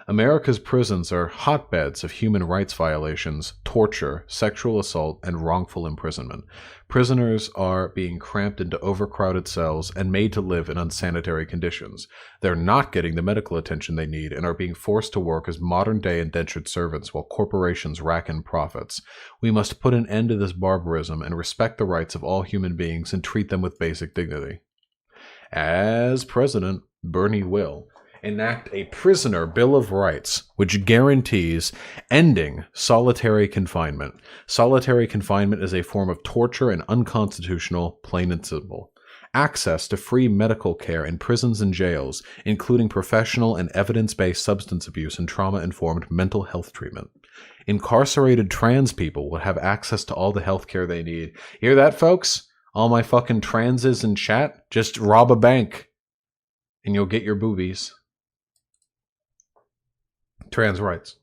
America's prisons are hotbeds of human rights violations, torture, sexual assault, and wrongful imprisonment. Prisoners are being cramped into overcrowded cells and made to live in unsanitary conditions. They're not getting the medical attention they need and are being forced to work as modern-day indentured servants while corporations rack in profits. We must put an end to this barbarism and respect the rights of all human beings and treat them with basic dignity. As president, Bernie will enact a prisoner Bill of Rights, which guarantees ending solitary confinement. Solitary confinement is a form of torture and unconstitutional, plain and simple. Access to free medical care in prisons and jails, including professional and evidence-based substance abuse and trauma-informed mental health treatment. Incarcerated trans people will have access to all the health care they need. Hear that, folks? All my fucking transes in chat? Just rob a bank, and you'll get your boobies. Trans rights.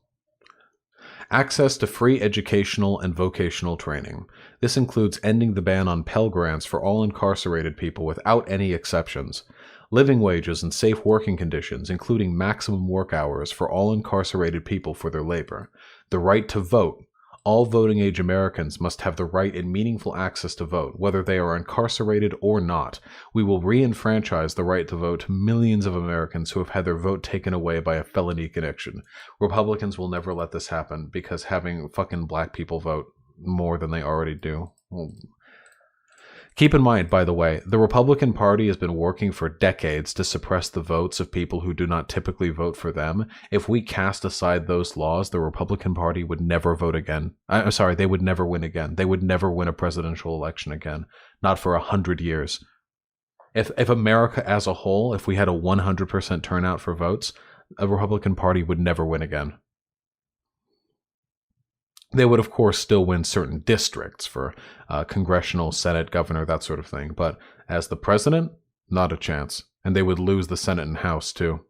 Access to free educational and vocational training. This includes ending the ban on Pell Grants for all incarcerated people without any exceptions. Living wages and safe working conditions, including maximum work hours for all incarcerated people for their labor. The right to vote. All voting-age Americans must have the right and meaningful access to vote, whether they are incarcerated or not. We will re-enfranchise the right to vote to millions of Americans who have had their vote taken away by a felony conviction. Republicans will never let this happen because having fucking black people vote more than they already do. Keep in mind, by the way, the Republican Party has been working for decades to suppress the votes of people who do not typically vote for them. If we cast aside those laws, the Republican Party would never vote again. I'm sorry, they would never win again. They would never win a presidential election again. Not for 100 years. If America as a whole, if we had a 100% turnout for votes, a Republican Party would never win again. They would, of course, still win certain districts for congressional, Senate, governor, that sort of thing. But as the president, not a chance. And they would lose the Senate and House, too.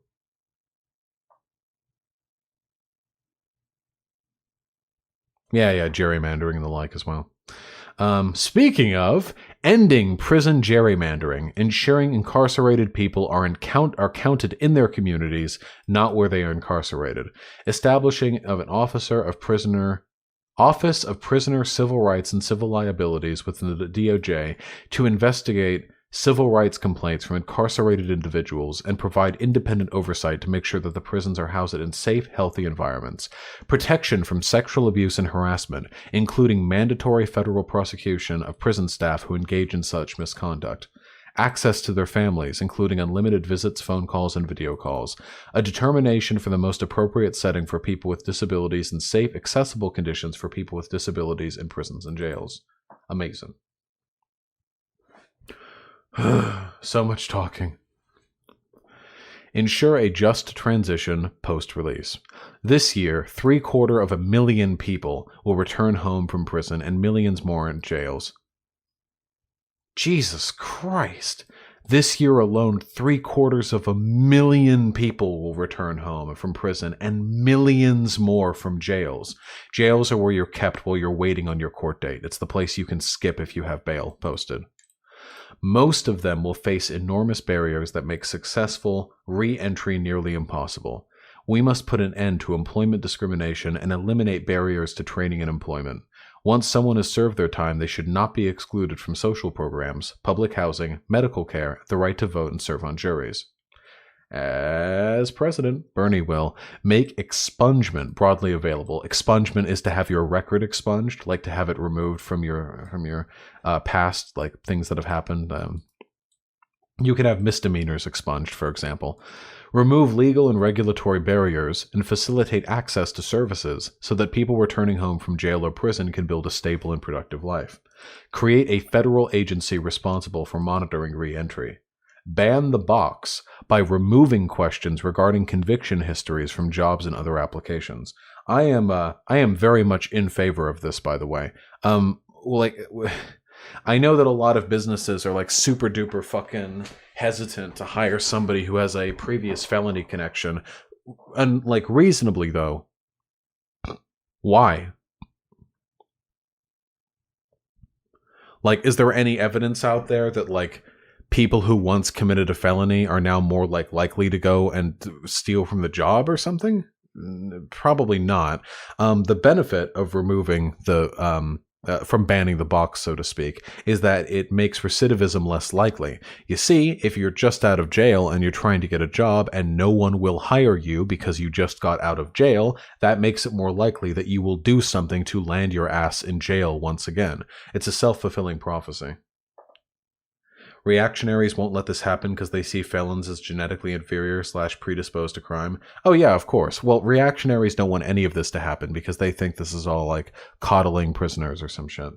Yeah, gerrymandering and the like as well. Speaking of, ending prison gerrymandering, ensuring incarcerated people are counted in their communities, not where they are incarcerated. Establishing of an Office of Prisoner Civil Rights and Civil Liabilities within the DOJ to investigate civil rights complaints from incarcerated individuals and provide independent oversight to make sure that the prisons are housed in safe, healthy environments. Protection from sexual abuse and harassment, including mandatory federal prosecution of prison staff who engage in such misconduct. Access to their families, including unlimited visits, phone calls, and video calls. A determination for the most appropriate setting for people with disabilities and safe, accessible conditions for people with disabilities in prisons and jails. Amazing. So much talking. Ensure a just transition post-release. This year, 750,000 people will return home from prison and millions more in jails. Jesus Christ. This year alone, 750,000 people will return home from prison and millions more from jails. Jails are where you're kept while you're waiting on your court date. It's the place you can skip if you have bail posted. Most of them will face enormous barriers that make successful re-entry nearly impossible. We must put an end to employment discrimination and eliminate barriers to training and employment. Once someone has served their time, they should not be excluded from social programs, public housing, medical care, the right to vote, and serve on juries. As president, Bernie will make expungement broadly available. Expungement is to have your record expunged, like to have it removed from your past, like things that have happened. You can have misdemeanors expunged, for example. Remove legal and regulatory barriers and facilitate access to services so that people returning home from jail or prison can build a stable and productive life. Create a federal agency responsible for monitoring re-entry. Ban the box by removing questions regarding conviction histories from jobs and other applications. I am very much in favor of this, by the way. I know that a lot of businesses are like super duper fucking hesitant to hire somebody who has a previous felony connection and like reasonably though, why? Like, is there any evidence out there that like people who once committed a felony are now more like likely to go and steal from the job or something? Probably not. The benefit of removing the from banning the box, so to speak, is that it makes recidivism less likely. You see, if you're just out of jail and you're trying to get a job and no one will hire you because you just got out of jail, that makes it more likely that you will do something to land your ass in jail once again. It's a self-fulfilling prophecy. Reactionaries won't let this happen because they see felons as genetically inferior / predisposed to crime. Oh yeah, of course. Well, reactionaries don't want any of this to happen because they think this is all like coddling prisoners or some shit.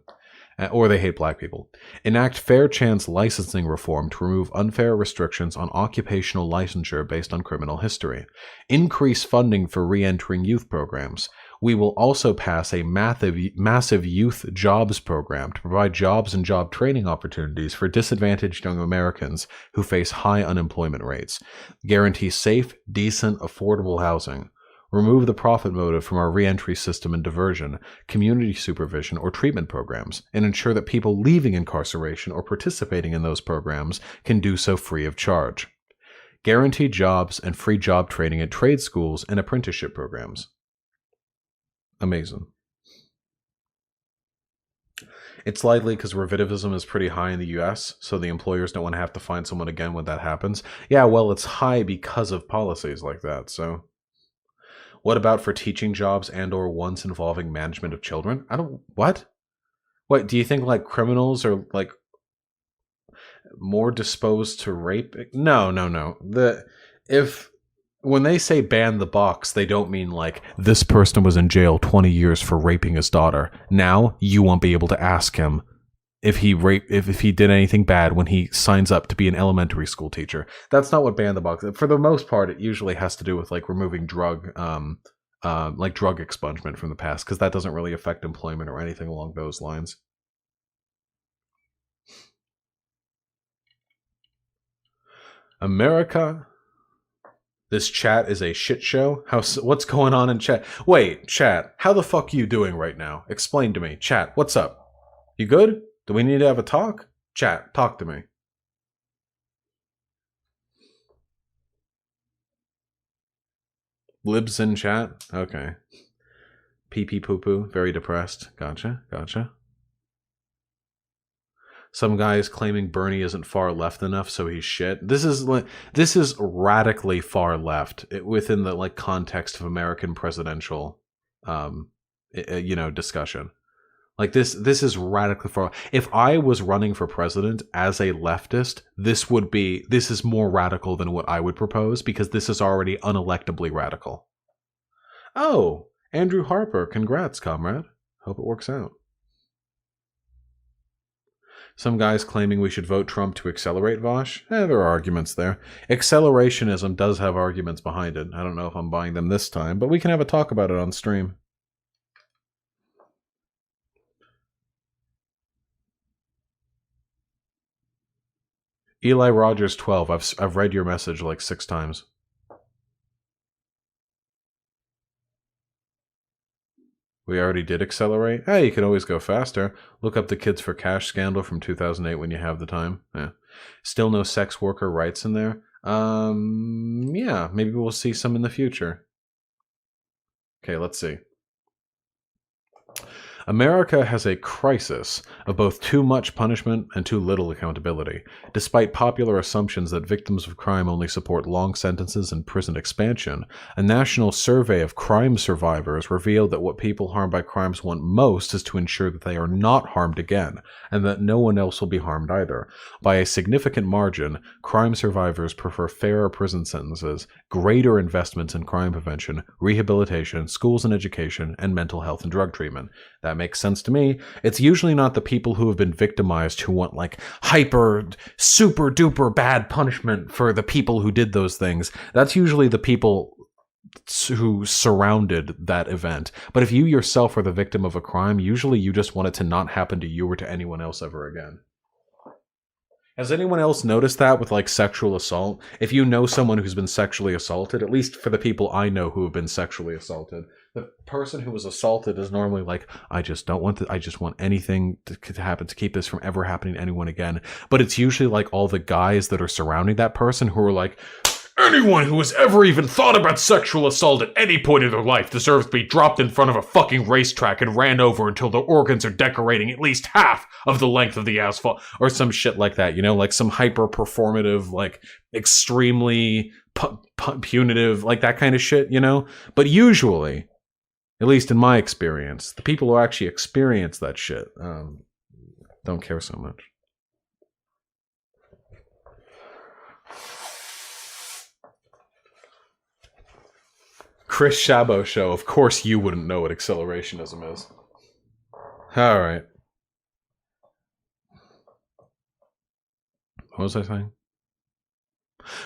Or they hate black people. Enact fair chance licensing reform to remove unfair restrictions on occupational licensure based on criminal history. Increase funding for re-entering youth programs. We will also pass a massive youth jobs program to provide jobs and job training opportunities for disadvantaged young Americans who face high unemployment rates. Guarantee safe, decent, affordable housing. Remove the profit motive from our reentry system and diversion, community supervision, or treatment programs, and ensure that people leaving incarceration or participating in those programs can do so free of charge. Guarantee jobs and free job training at trade schools and apprenticeship programs. Amazing. It's likely because recidivism is pretty high in the US, so the employers don't want to have to find someone again when that happens. Yeah, well, it's high because of policies like that, so... What about for teaching jobs and or ones involving management of children? What? What, do you think, like, criminals are, like, more disposed to rape? No. When they say ban the box, they don't mean like, this person was in jail 20 years for raping his daughter. Now, you won't be able to ask him if he did anything bad when he signs up to be an elementary school teacher. That's not what ban the box. For the most part, it usually has to do with like removing drug expungement from the past, because that doesn't really affect employment or anything along those lines. America. This chat is a shit show? What's going on in chat? Wait, chat, how the fuck are you doing right now? Explain to me. Chat, what's up? You good? Do we need to have a talk? Chat, talk to me. Libs in chat? Okay. Pee pee poo poo, very depressed. Gotcha. Some guy is claiming Bernie isn't far left enough, so he's shit. This is radically far left within the like context of American presidential, discussion. Like this is radically far. If I was running for president as a leftist, this is more radical than what I would propose, because this is already unelectably radical. Oh, Andrew Harper, congrats, comrade. Hope it works out. Some guys claiming we should vote Trump to accelerate Vosh. There are arguments there. Accelerationism does have arguments behind it. I don't know if I'm buying them this time, but we can have a talk about it on stream. Eli Rogers 12. I've read your message like 6 times. We already did accelerate? Hey, you can always go faster. Look up the Kids for Cash scandal from 2008 when you have the time. Yeah. Still no sex worker rights in there? Yeah, maybe we'll see some in the future. Okay, let's see. America has a crisis of both too much punishment and too little accountability. Despite popular assumptions that victims of crime only support long sentences and prison expansion, a national survey of crime survivors revealed that what people harmed by crimes want most is to ensure that they are not harmed again, and that no one else will be harmed either. By a significant margin, crime survivors prefer fairer prison sentences, greater investments in crime prevention, rehabilitation, schools and education, and mental health and drug treatment. That makes sense to me. It's usually not the people who have been victimized who want like hyper, super duper bad punishment for the people who did those things. That's usually the people who surrounded that event. But if you yourself are the victim of a crime, usually you just want it to not happen to you or to anyone else ever again. Has anyone else noticed that with like sexual assault? If you know someone who's been sexually assaulted, at least for the people I know who have been sexually assaulted, the person who was assaulted is normally like, I just don't want I just want anything to happen to keep this from ever happening to anyone again. But it's usually like all the guys that are surrounding that person who are like, anyone who has ever even thought about sexual assault at any point in their life deserves to be dropped in front of a fucking racetrack and ran over until their organs are decorating at least half of the length of the asphalt, or some shit like that, you know, like some hyper-performative, like, extremely punitive, like that kind of shit, you know? But usually, at least in my experience, the people who actually experience that shit don't care so much. Chris Chabot show. Of course you wouldn't know what accelerationism is. All right. What was I saying?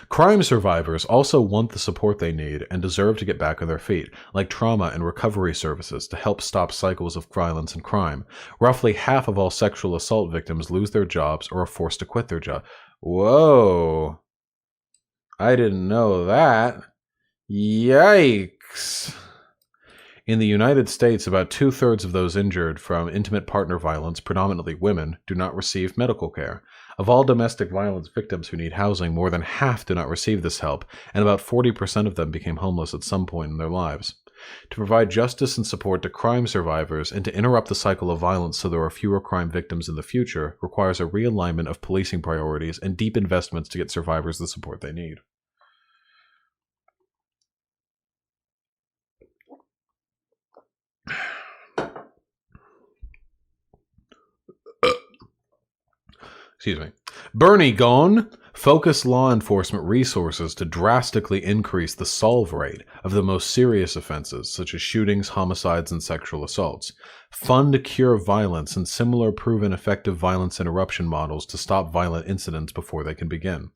Crime survivors also want the support they need and deserve to get back on their feet, like trauma and recovery services to help stop cycles of violence and crime. Roughly half of all sexual assault victims lose their jobs or are forced to quit their job. Whoa. I didn't know that. Yikes. In the United States, about 2/3 of those injured from intimate partner violence, predominantly women, do not receive medical care. Of all domestic violence victims who need housing, more than half do not receive this help, and about 40% of them became homeless at some point in their lives. To provide justice and support to crime survivors and to interrupt the cycle of violence so there are fewer crime victims in the future requires a realignment of policing priorities and deep investments to get survivors the support they need. Excuse me. Bernie gone. Focus law enforcement resources to drastically increase the solve rate of the most serious offenses, such as shootings, homicides, and sexual assaults. Fund cure violence and similar proven effective violence interruption models to stop violent incidents before they can begin.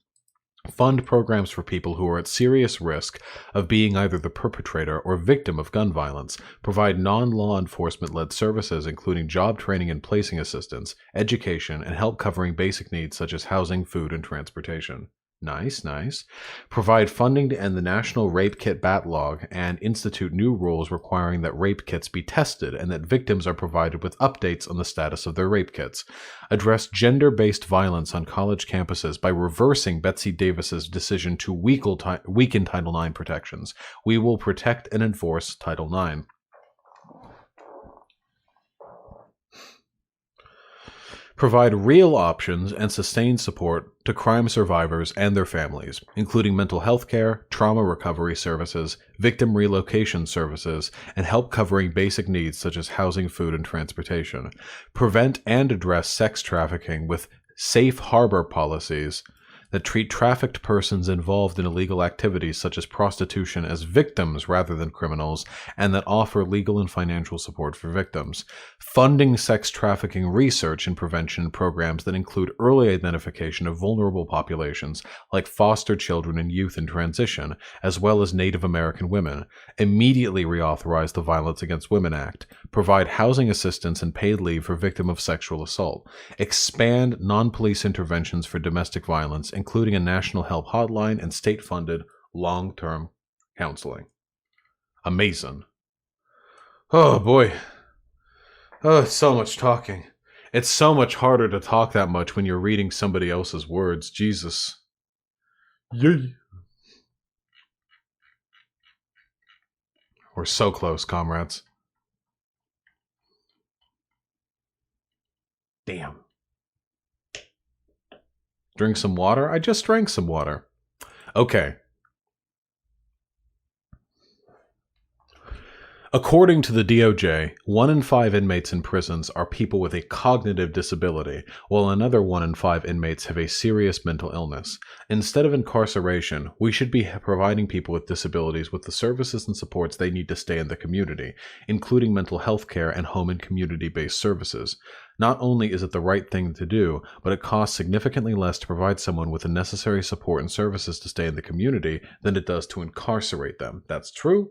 Fund programs for people who are at serious risk of being either the perpetrator or victim of gun violence. Provide non-law enforcement-led services including job training and placing assistance, education, and help covering basic needs such as housing, food, and transportation. Nice, nice. Provide funding to end the national rape kit backlog and institute new rules requiring that rape kits be tested and that victims are provided with updates on the status of their rape kits. Address gender-based violence on college campuses by reversing Betsy Davis's decision to weaken Title IX protections. We will protect and enforce Title IX. Provide real options and sustained support to crime survivors and their families, including mental health care, trauma recovery services, victim relocation services, and help covering basic needs such as housing, food, and transportation. Prevent and address sex trafficking with safe harbor policies that treat trafficked persons involved in illegal activities such as prostitution as victims rather than criminals, and that offer legal and financial support for victims. Funding sex trafficking research and prevention programs that include early identification of vulnerable populations like foster children and youth in transition, as well as Native American women. Immediately reauthorize the Violence Against Women Act. Provide housing assistance and paid leave for victims of sexual assault. Expand non-police interventions for domestic violence, including a national help hotline and state-funded long-term counseling. Amazing. Oh, boy. Oh, it's so much talking. It's so much harder to talk that much when you're reading somebody else's words. Jesus. Yay. We're so close, comrades. Damn. Drink some water? I just drank some water. Okay. According to the DOJ, 1 in 5 inmates in prisons are people with a cognitive disability, while another 1 in 5 inmates have a serious mental illness. Instead of incarceration, we should be providing people with disabilities with the services and supports they need to stay in the community, including mental health care and home and community-based services. Not only is it the right thing to do, but it costs significantly less to provide someone with the necessary support and services to stay in the community than it does to incarcerate them. That's true.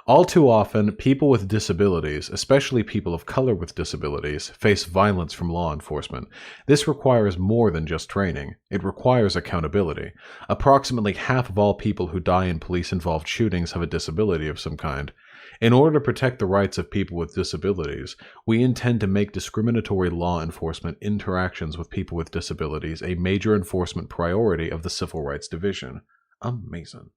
All too often, people with disabilities, especially people of color with disabilities, face violence from law enforcement. This requires more than just training. It requires accountability. Approximately half of all people who die in police-involved shootings have a disability of some kind. In order to protect the rights of people with disabilities, we intend to make discriminatory law enforcement interactions with people with disabilities a major enforcement priority of the Civil Rights Division. Amazing.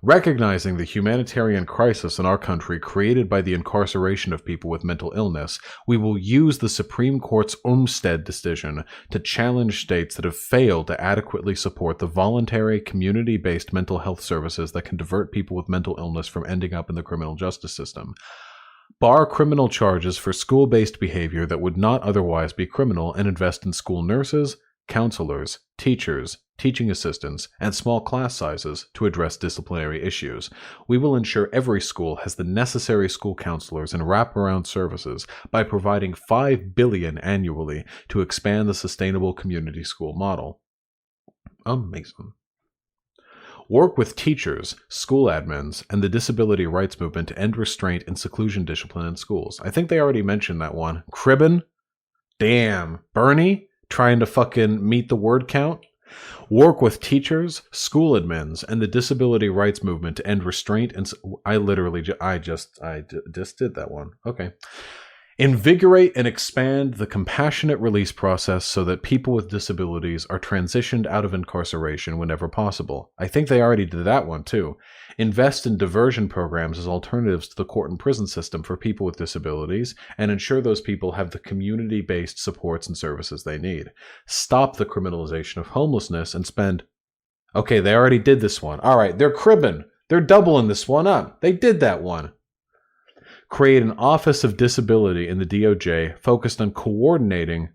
Recognizing the humanitarian crisis in our country created by the incarceration of people with mental illness, we will use the Supreme Court's Olmstead decision to challenge states that have failed to adequately support the voluntary, community-based mental health services that can divert people with mental illness from ending up in the criminal justice system. Bar criminal charges for school-based behavior that would not otherwise be criminal and invest in school nurses, counselors, teachers, teaching assistants, and small class sizes to address disciplinary issues. We will ensure every school has the necessary school counselors and wraparound services by providing $5 billion annually to expand the sustainable community school model. Amazing. Work with teachers, school admins, and the disability rights movement to end restraint and seclusion discipline in schools. I think they already mentioned that one. Cribbin? Damn. Bernie? Trying to fucking meet the word count? Work with teachers, school admins, and the disability rights movement to end restraint and... I just did that one. Okay. Invigorate and expand the compassionate release process so that people with disabilities are transitioned out of incarceration whenever possible. I think they already did that one too. Invest in diversion programs as alternatives to the court and prison system for people with disabilities and ensure those people have the community-based supports and services they need. Stop the criminalization of homelessness and spend... Okay, they already did this one. All right, they're cribbing. They're doubling this one up. They did that one. Create an Office of Disability in the DOJ focused on coordinating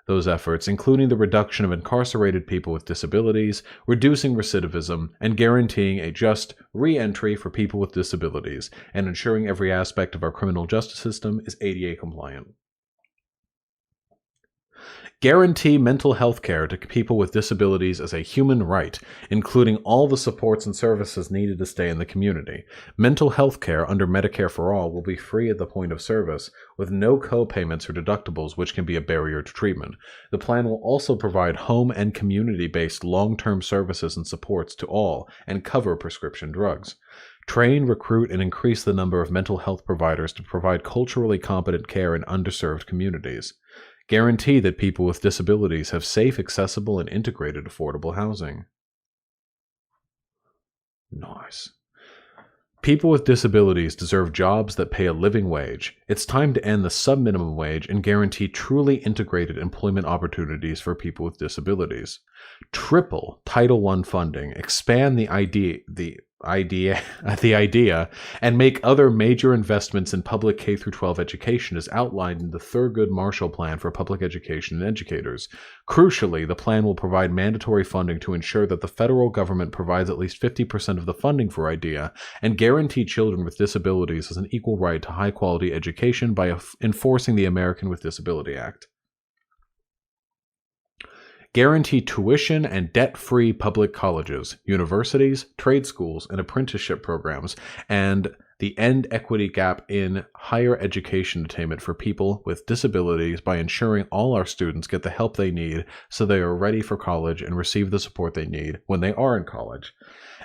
those efforts, including the reduction of incarcerated people with disabilities, reducing recidivism, and guaranteeing a just re-entry for people with disabilities, and ensuring every aspect of our criminal justice system is ADA compliant. Guarantee mental health care to people with disabilities as a human right, including all the supports and services needed to stay in the community. Mental health care under Medicare for All will be free at the point of service, with no co-payments or deductibles, which can be a barrier to treatment. The plan will also provide home and community-based long-term services and supports to all and cover prescription drugs. Train, recruit, and increase the number of mental health providers to provide culturally competent care in underserved communities. Guarantee that people with disabilities have safe, accessible, and integrated affordable housing. Nice. People with disabilities deserve jobs that pay a living wage. It's time to end the sub-minimum wage and guarantee truly integrated employment opportunities for people with disabilities. Triple Title I funding, expand the idea, and make other major investments in public K-12 education as outlined in the Thurgood Marshall Plan for public education and educators. Crucially, the plan will provide mandatory funding to ensure that the federal government provides at least 50% of the funding for IDEA and guarantee children with disabilities as an equal right to high-quality education by enforcing the American with Disability Act. Guarantee tuition and debt-free public colleges, universities, trade schools, and apprenticeship programs, and the end equity gap in higher education attainment for people with disabilities by ensuring all our students get the help they need so they are ready for college and receive the support they need when they are in college.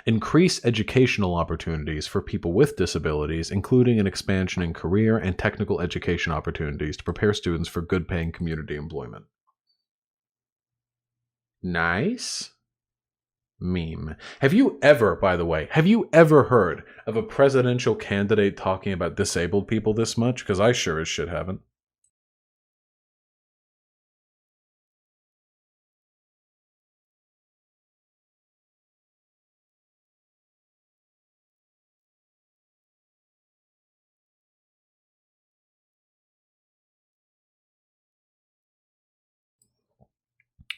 Increase educational opportunities for people with disabilities, including an expansion in career and technical education opportunities to prepare students for good-paying community employment. Nice. Meme. Have you ever, by the way, heard of a presidential candidate talking about disabled people this much? Because I sure as shit haven't.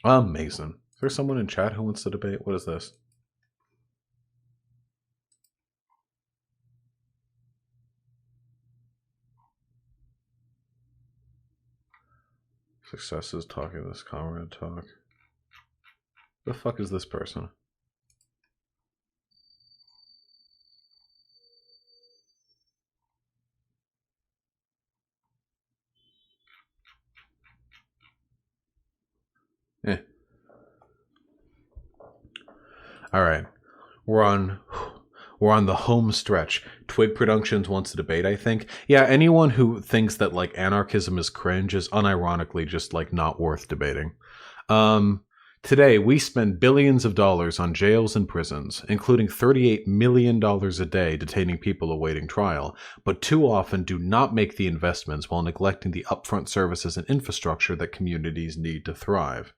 Amazing. Is there someone in chat who wants to debate? What is this? Success is talking this comrade talk. The fuck is this person? All right. We're on the home stretch. Twig Productions wants to debate, I think. Yeah, anyone who thinks that like anarchism is cringe is unironically just like not worth debating. Today we spend billions of dollars on jails and prisons, including $38 million a day detaining people awaiting trial, but too often do not make the investments while neglecting the upfront services and infrastructure that communities need to thrive.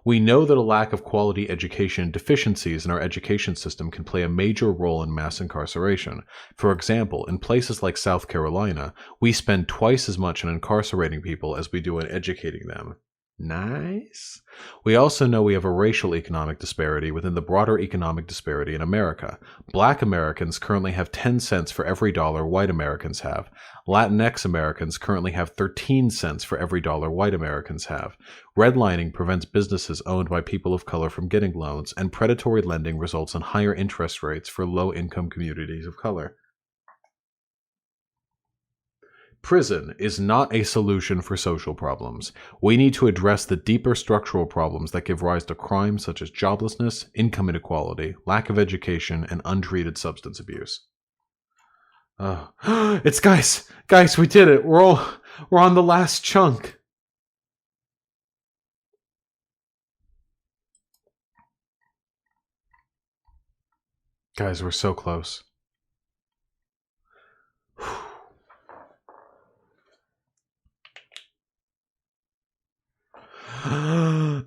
We know that a lack of quality education and deficiencies in our education system can play a major role in mass incarceration. For example, in places like South Carolina, we spend twice as much on incarcerating people as we do on educating them. Nice. We also know we have a racial economic disparity within the broader economic disparity in America. Black Americans currently have 10 cents for every dollar white Americans have. Latinx Americans currently have 13 cents for every dollar white Americans have. Redlining prevents businesses owned by people of color from getting loans, and predatory lending results in higher interest rates for low-income communities of color. Prison is not a solution for social problems. We need to address the deeper structural problems that give rise to crimes such as joblessness, income inequality, lack of education, and untreated substance abuse. It's guys, we did it. We're on the last chunk. Guys, we're so close.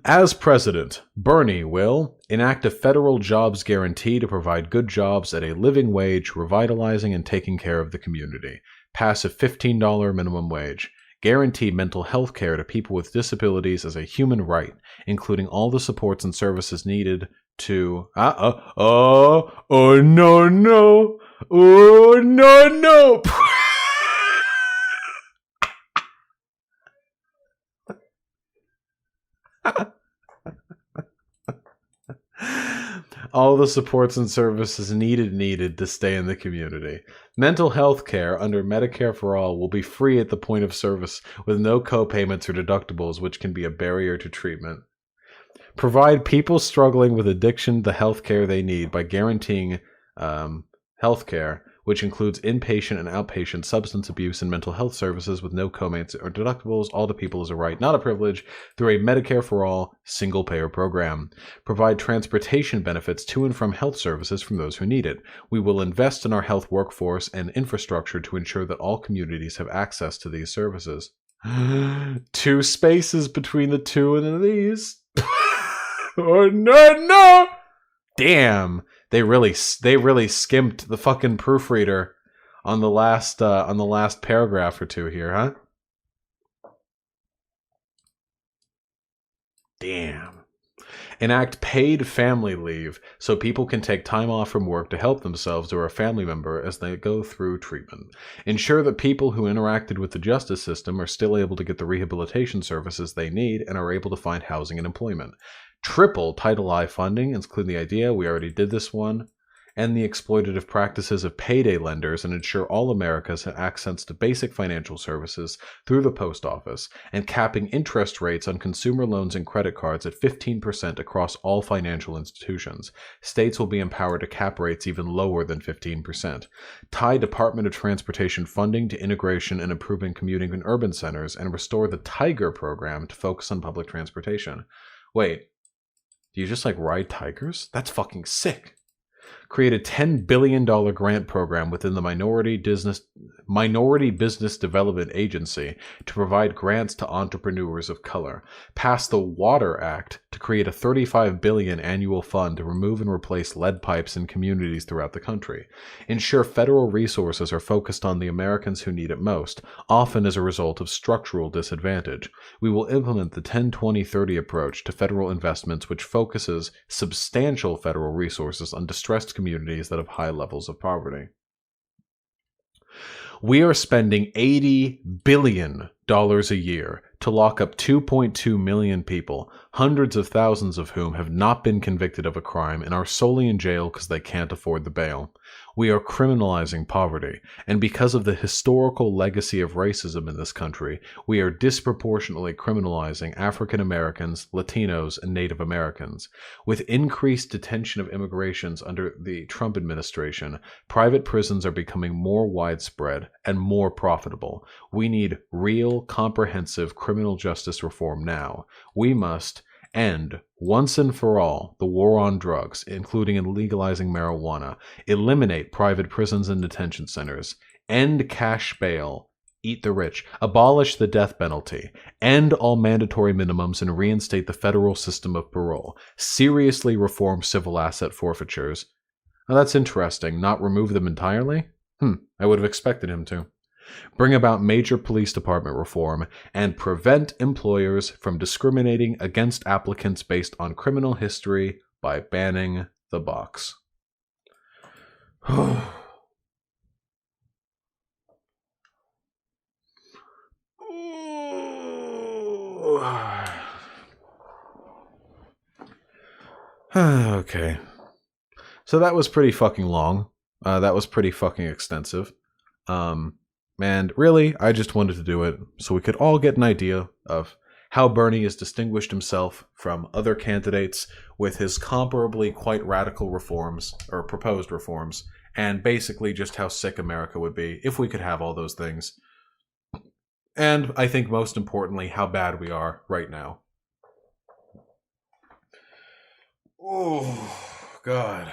As president, Bernie will enact a federal jobs guarantee to provide good jobs at a living wage, revitalizing and taking care of the community. Pass a $15 minimum wage. Guarantee mental health care to people with disabilities as a human right, including all the supports and services needed to... no. Oh, no. All the supports and services needed to stay in the community. Mental health care under Medicare for All will be free at the point of service with no co-payments or deductibles, which can be a barrier to treatment. Provide people struggling with addiction the health care they need by guaranteeing health care, which includes inpatient and outpatient substance abuse and mental health services with no co-payments or deductibles, all to people as a right, not a privilege, through a Medicare for All single-payer program. Provide transportation benefits to and from health services from those who need it. We will invest in our health workforce and infrastructure to ensure that all communities have access to these services. 2 spaces between the two of these. Oh, no! Damn. They really skimped the fucking proofreader on the last paragraph or two here, huh? Damn. Enact paid family leave so people can take time off from work to help themselves or a family member as they go through treatment. Ensure that people who interacted with the justice system are still able to get the rehabilitation services they need and are able to find housing and employment. Triple Title I funding, including the idea, we already did this one, and the exploitative practices of payday lenders, and ensure all Americans have access to basic financial services through the post office, and capping interest rates on consumer loans and credit cards at 15% across all financial institutions. States will be empowered to cap rates even lower than 15%. Tie Department of Transportation funding to integration and improving commuting in urban centers, and restore the Tiger program to focus on public transportation. Wait. Do you just like ride tigers? That's fucking sick. Create a $10 billion grant program within the Minority Business Development Agency to provide grants to entrepreneurs of color. Pass the Water Act to create a $35 billion annual fund to remove and replace lead pipes in communities throughout the country. Ensure federal resources are focused on the Americans who need it most, often as a result of structural disadvantage. We will implement the 10-20-30 approach to federal investments, which focuses substantial federal resources on distressed communities that have high levels of poverty. We are spending $80 billion a year to lock up 2.2 million people, hundreds of thousands of whom have not been convicted of a crime and are solely in jail because they can't afford the bail. We are criminalizing poverty, and because of the historical legacy of racism in this country, we are disproportionately criminalizing African Americans, Latinos, and Native Americans. With increased detention of immigrations under the Trump administration, private prisons are becoming more widespread and more profitable. We need real, comprehensive criminal justice reform now. We must end, once and for all, the war on drugs, including in legalizing marijuana, eliminate private prisons and detention centers, end cash bail, eat the rich, abolish the death penalty, end all mandatory minimums and reinstate the federal system of parole, seriously reform civil asset forfeitures. Now that's interesting. Not remove them entirely? I would have expected him to. Bring about major police department reform, and prevent employers from discriminating against applicants based on criminal history by banning the box. Okay. So that was pretty fucking long. That was pretty fucking extensive. And really, I just wanted to do it so we could all get an idea of how Bernie has distinguished himself from other candidates with his comparably quite radical reforms, or proposed reforms, and basically just how sick America would be if we could have all those things. And I think most importantly, how bad we are right now. Oh, God.